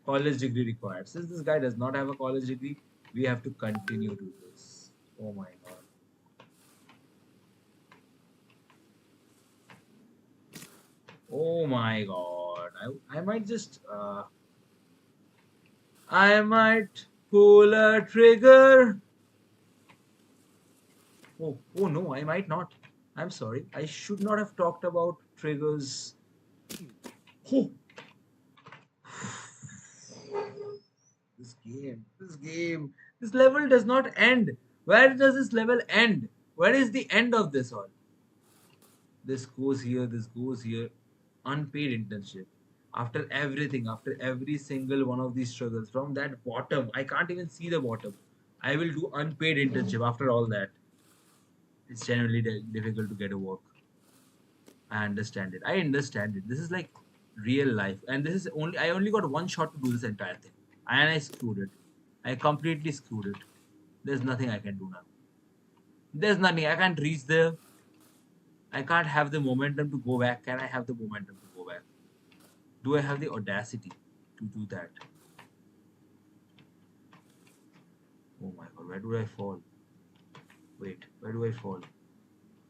college degree required. Since this guy does not have a college degree, we have to continue to this. Oh my god. Oh my god. I might just, I might pull a trigger. Oh no, I might not. I'm sorry. I should not have talked about triggers. Oh. This level does not end. Where does this level end? Where is the end of this all? This goes here, this goes here. Unpaid internship. After everything, after every single one of these struggles, from that bottom, I can't even see the bottom. I will do unpaid internship after all that. It's genuinely difficult to get a work. I understand it. I understand it. This is like real life. And this is only, I only got one shot to do this entire thing. And I screwed it. I completely screwed it. There's nothing I can do now. There's nothing. I can't reach there. I can't have the momentum to go back. Can I have the momentum to go back? Do I have the audacity to do that? Oh my god, where do I fall? Wait, where do I fall?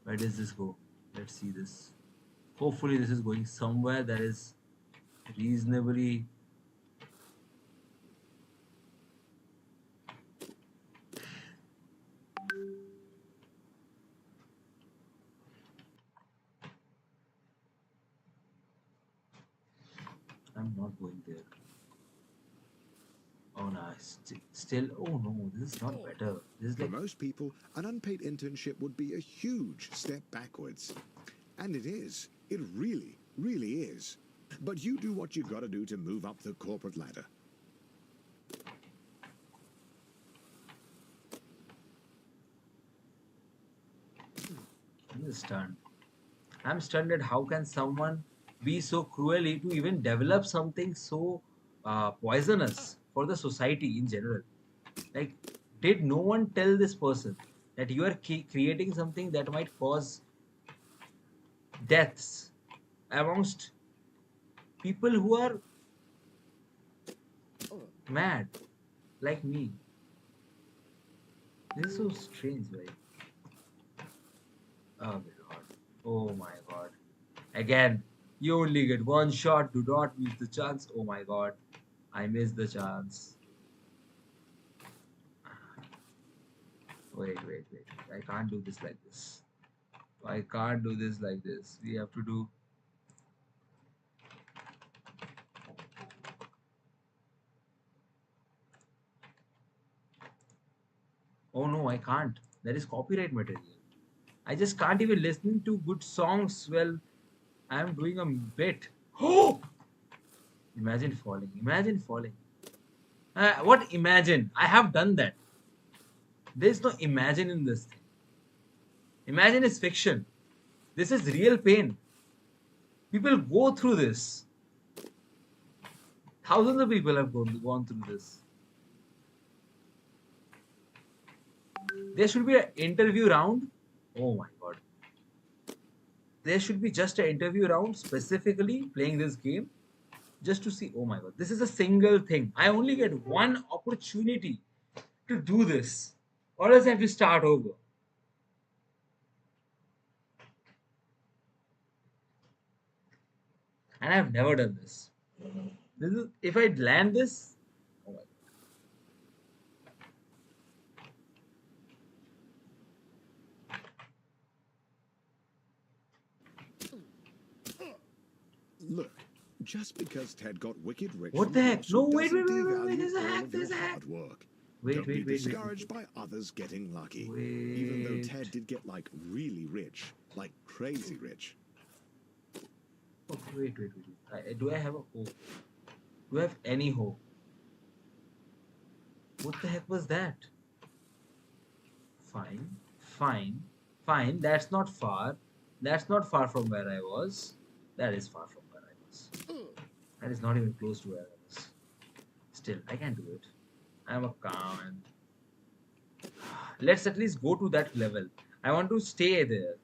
Where does this go? Let's see this. Hopefully this is going somewhere that is reasonably... I'm not going there. Oh no, still, oh no, this is not better. This is For like... most people, an unpaid internship would be a huge step backwards. And it is. It really, really is. But you do what you gotta do to move up the corporate ladder. I'm just stunned. I'm stunned at how can someone be so cruelly to even develop something so poisonous for the society in general. Like, did no one tell this person that you are creating something that might cause deaths amongst people who are mad like me? This is so strange, right? Oh my god. Oh my god. Again, you only get one shot. Do not miss the chance. Oh my god. I missed the chance. Wait. I can't do this like this. I can't do this like this. We have to do... Oh no, I can't. That is copyright material. I just can't even listen to good songs while I'm doing a bit. Oh! Imagine falling. Imagine falling. What imagine? I have done that. There's no imagine in this thing. Imagine is fiction. This is real pain. People go through this. Thousands of people have gone through this. There should be an interview round. Oh my god. There should be just an interview round specifically playing this game just to see. Oh my god, this is a single thing. I only get one opportunity to do this, or else I have to start over. And I've never done this. This is, if I land this, oh my god. Look, just because Ted got wicked rich What from the heck? corruption No, wait, doesn't wait, devalue there's a all hack, of there's your a hack. hard work. Wait, Don't wait, be wait, wait, discouraged by others getting lucky. wait. Even though Ted did get like really rich, like crazy rich. Oh, wait. Do I have a hope? Do I have any hope? What the heck was that? Fine. That's not far. That's not far from where I was. That is far from where I was. That is not even close to where I was. Still, I can do it. I'm a calm and let's at least go to that level. I want to stay there.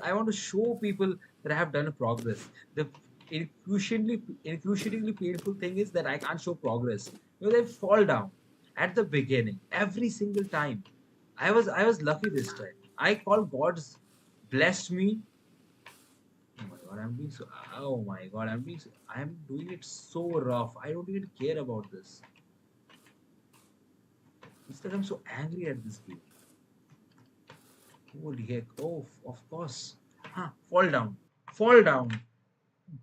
I want to show people that I have done a progress. The excruciatingly painful thing is that I can't show progress because I fall down at the beginning every single time. I was lucky this time. I call God's blessed me. Oh my god, I'm being so. Oh my god, I'm doing it so rough. I don't even care about this. It's that I'm so angry at this game. Holy heck! Oh, of course. Fall down,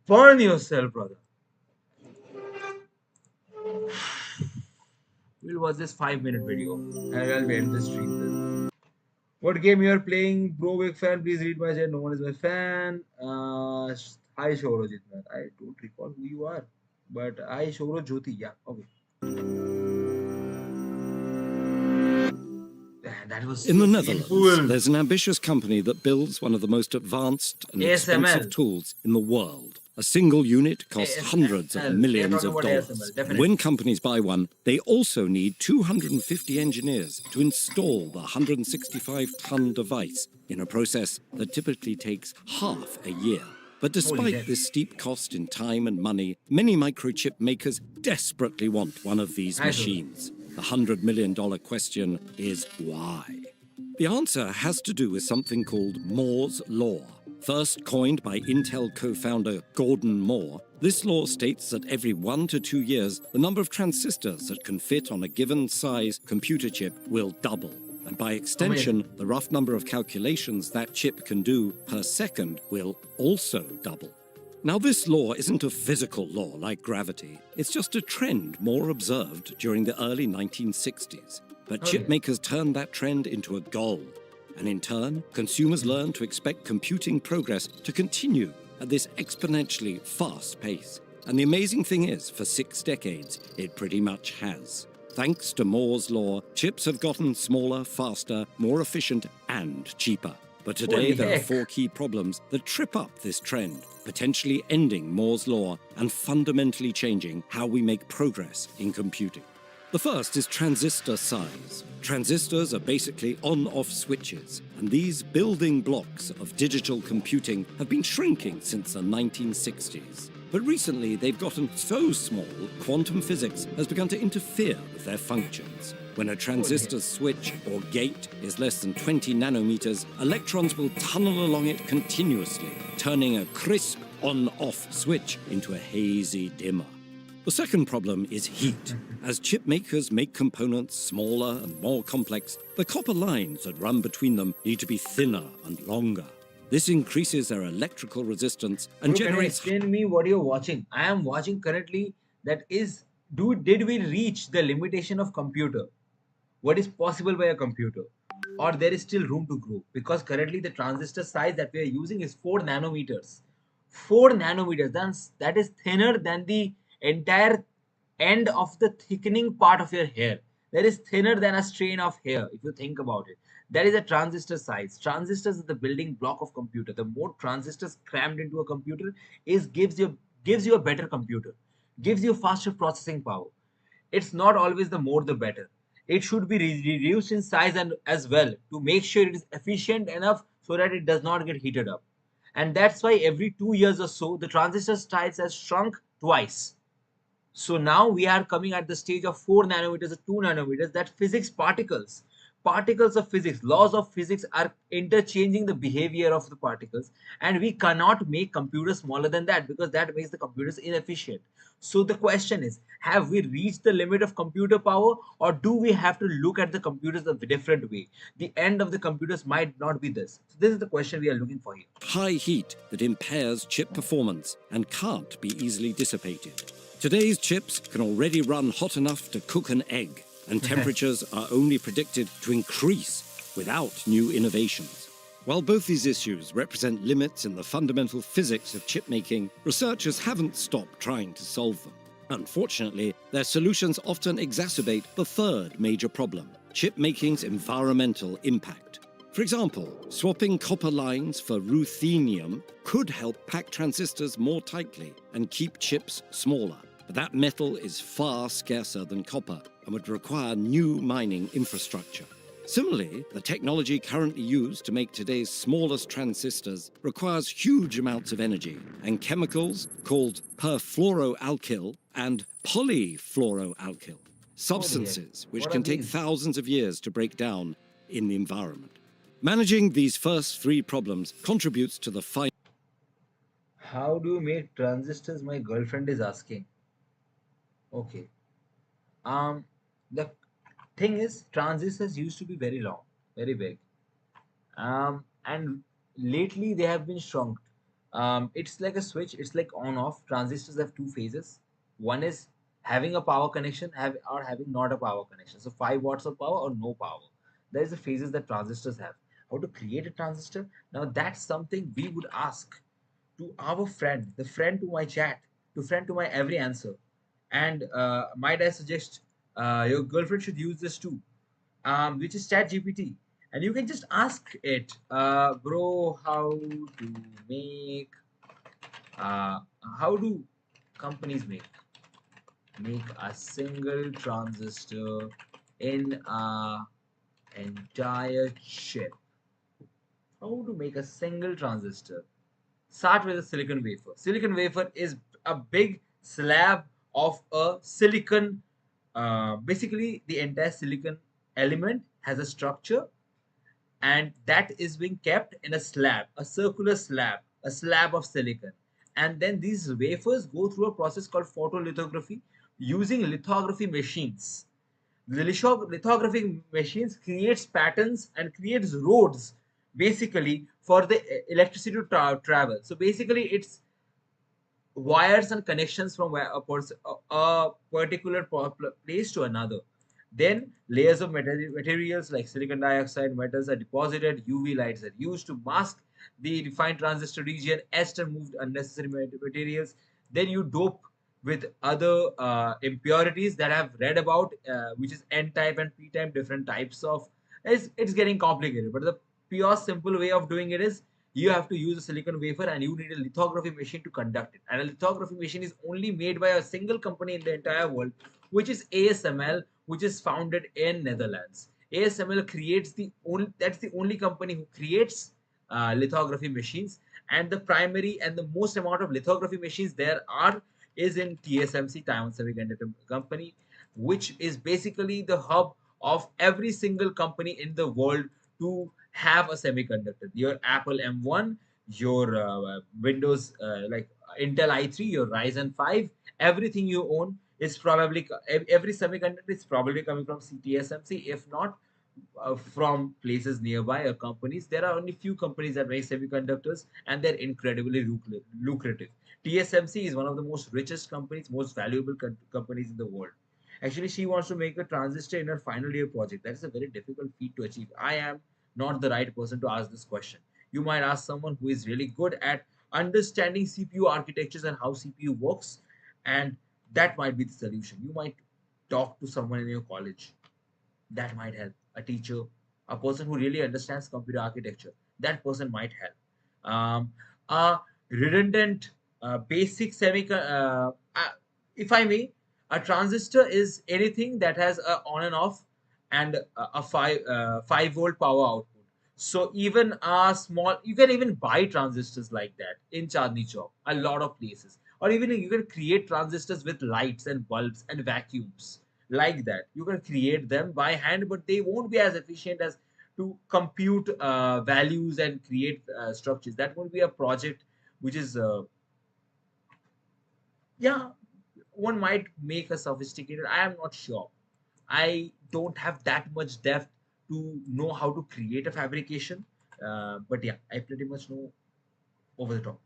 burn yourself, brother. We'll watch this 5-minute video and I'll end this stream then. What game you are playing, bro? Big fan. Please read my chat. No one is my fan. Hi, Shorojit, man. I don't recall who you are, but I Shoro Jyoti. Yeah, okay. That was in the so Netherlands, painful. there's an ambitious company that builds one of the most advanced and expensive ASML. tools in the world. A single unit costs hundreds of millions of dollars. And when companies buy one, they also need 250 engineers to install the 165-ton device in a process that typically takes half a year. But despite this steep cost in time and money, many microchip makers desperately want one of these machines. The $100 million question is why? The answer has to do with something called Moore's Law. First coined by Intel co-founder Gordon Moore, this law states that every 1 to 2 years, the number of transistors that can fit on a given size computer chip will double. And by extension, the rough number of calculations that chip can do per second will also double. Now, this law isn't a physical law like gravity. It's just a trend more observed during the early 1960s. But chip makers turned that trend into a goal. And in turn, consumers learned to expect computing progress to continue at this exponentially fast pace. And the amazing thing is, for 6 decades, it pretty much has. Thanks to Moore's Law, chips have gotten smaller, faster, more efficient, and cheaper. But today there are 4 key problems that trip up this trend, potentially ending Moore's Law and fundamentally changing how we make progress in computing. The first is transistor size. Transistors are basically on-off switches, and these building blocks of digital computing have been shrinking since the 1960s. But recently they've gotten so small, quantum physics has begun to interfere with their functions. When a transistor switch or gate is less than 20 nanometers, electrons will tunnel along it continuously, turning a crisp on-off switch into a hazy dimmer. The second problem is heat. As chip makers make components smaller and more complex, the copper lines that run between them need to be thinner and longer. This increases their electrical resistance and generates... Can you explain me what you're watching? I am watching currently that is, did we reach the limitation of computer? What is possible by a computer? Or there is still room to grow? Because currently the transistor size that we are using is 4 nanometers. 4 nanometers, that is thinner than the entire end of the thickening part of your hair. That is thinner than a strain of hair, if you think about it. That is a transistor size. Transistors is the building block of computer. The more transistors crammed into a computer gives you a better computer, gives you faster processing power. It's not always the more the better. It should be reduced in size and as well to make sure it is efficient enough so that it does not get heated up. And that's why every 2 years or so, the transistor size has shrunk twice. So now we are coming at the stage of 4 nanometers or 2 nanometers, that physics particles of physics, laws of physics are interchanging the behavior of the particles, and we cannot make computers smaller than that because that makes the computers inefficient. So the question is, have we reached the limit of computer power, or do we have to look at the computers a different way? The end of the computers might not be this. So this is the question we are looking for here. High heat that impairs chip performance and can't be easily dissipated. Today's chips can already run hot enough to cook an egg, and temperatures are only predicted to increase without new innovations. While both these issues represent limits in the fundamental physics of chip making, researchers haven't stopped trying to solve them. Unfortunately, their solutions often exacerbate the third major problem: chip making's environmental impact. For example, swapping copper lines for ruthenium could help pack transistors more tightly and keep chips smaller. But that metal is far scarcer than copper and would require new mining infrastructure. Similarly, the technology currently used to make today's smallest transistors requires huge amounts of energy, and chemicals called perfluoroalkyl and polyfluoroalkyl, substances which can take thousands of years to break down in the environment. Managing these first three problems contributes to the final. How do you make transistors? My girlfriend is asking. Okay. The thing is, transistors used to be very long, very big. And lately they have been shrunk. It's like a switch, it's like on off. Transistors have two phases. One is having a power connection, or having not a power connection. So 5 watts of power or no power. There is the phases that transistors have. How to create a transistor? Now that's something we would ask to our friend, the friend to my chat, to friend to my every answer. And might I suggest your girlfriend should use this too, which is ChatGPT. And you can just ask it, bro, make, how do companies make a single transistor in a entire chip? How to make a single transistor? Start with a silicon wafer. Silicon wafer is a big slab of a silicon. Basically, the entire silicon element has a structure, and that is being kept in a slab, a circular slab, a slab of silicon. And then these wafers go through a process called photolithography using lithography machines. The lithography machines creates patterns and creates roads basically for the electricity to travel. So basically it's wires and connections from a particular place to another. Then layers of materials like silicon dioxide metals are deposited. UV lights are used to mask the refined transistor region, etched and moved unnecessary materials. Then you dope with other impurities that I've read about, which is N-type and P-type, different types of. It's getting complicated, but the pure simple way of doing it is you have to use a silicon wafer and you need a lithography machine to conduct it. And a lithography machine is only made by a single company in the entire world, which is ASML, which is founded in Netherlands. ASML creates that's the only company who creates lithography machines, and the primary and the most amount of lithography machines there are is in TSMC, Taiwan Semiconductor Company, which is basically the hub of every single company in the world to have a semiconductor. Your Apple M1, your Windows like Intel i3, your Ryzen 5, everything you own is probably every semiconductor is probably coming from TSMC, if not from places nearby or companies. There are only few companies that make semiconductors, and they're incredibly lucrative. TSMC is one of the most richest companies, most valuable companies in the world. Actually, she wants to make a transistor in her final year project. That is a very difficult feat to achieve. I am not the right person to ask this question. You might ask someone who is really good at understanding CPU architectures and how CPU works, and that might be the solution. You might talk to someone in your college. That might help. A teacher, a person who really understands computer architecture. That person might help. A redundant, basic if I may, a transistor is anything that has a on and off and a 5 volt power output. So even a small, you can even buy transistors like that in Chandni Chowk, a lot of places. Or even you can create transistors with lights and bulbs and vacuums like that. You can create them by hand, but they won't be as efficient as to compute values and create structures. That would be a project which is, yeah, one might make a sophisticated. I am not sure. I don't have that much depth to know how to create a fabrication. But yeah, I pretty much know over the top.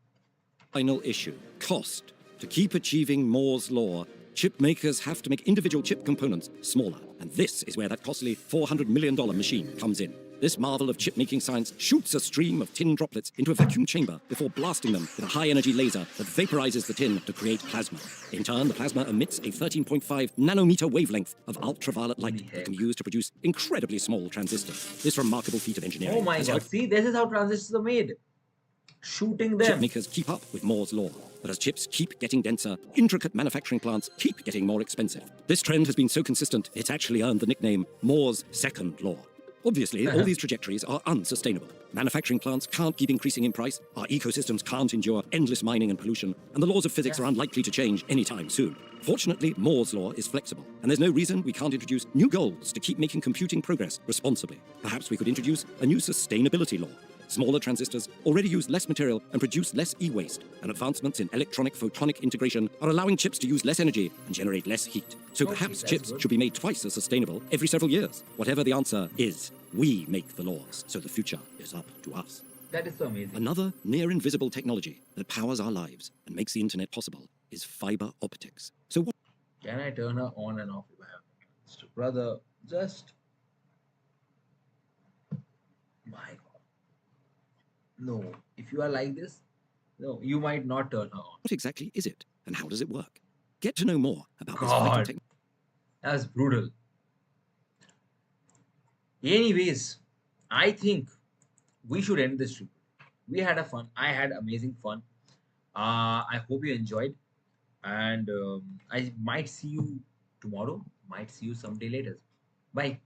Final issue, cost. To keep achieving Moore's law, chip makers have to make individual chip components smaller. And this is where that costly $400 million machine comes in. This marvel of chip-making science shoots a stream of tin droplets into a vacuum chamber before blasting them with a high-energy laser that vaporizes the tin to create plasma. In turn, the plasma emits a 13.5 nanometer wavelength of ultraviolet light that can be used to produce incredibly small transistors. This remarkable feat of engineering. Oh my god, see, this is how transistors are made. Shooting them. Chip makers keep up with Moore's law. But as chips keep getting denser, intricate manufacturing plants keep getting more expensive. This trend has been so consistent, it's actually earned the nickname Moore's second law. Obviously, all these trajectories are unsustainable. Manufacturing plants can't keep increasing in price, our ecosystems can't endure endless mining and pollution, and the laws of physics are unlikely to change anytime soon. Fortunately, Moore's law is flexible, and there's no reason we can't introduce new goals to keep making computing progress responsibly. Perhaps we could introduce a new sustainability law. Smaller transistors already use less material and produce less e-waste, and advancements in electronic photonic integration are allowing chips to use less energy and generate less heat. So perhaps chips should be made twice as sustainable every several years. Whatever the answer is, we make the laws, so the future is up to us. That is so amazing. Another near-invisible technology that powers our lives and makes the internet possible is fiber optics. So what? Can I turn her on and off if I have to? Brother, just... My god. No, if you are like this, no, you might not turn her on. What exactly is it, and how does it work? Get to know more about this God, vital technology. that's brutal. Anyways, I think we should end this trip. We had a fun. I had amazing fun. I hope you enjoyed, and I might see you tomorrow. Might see you someday later. Bye.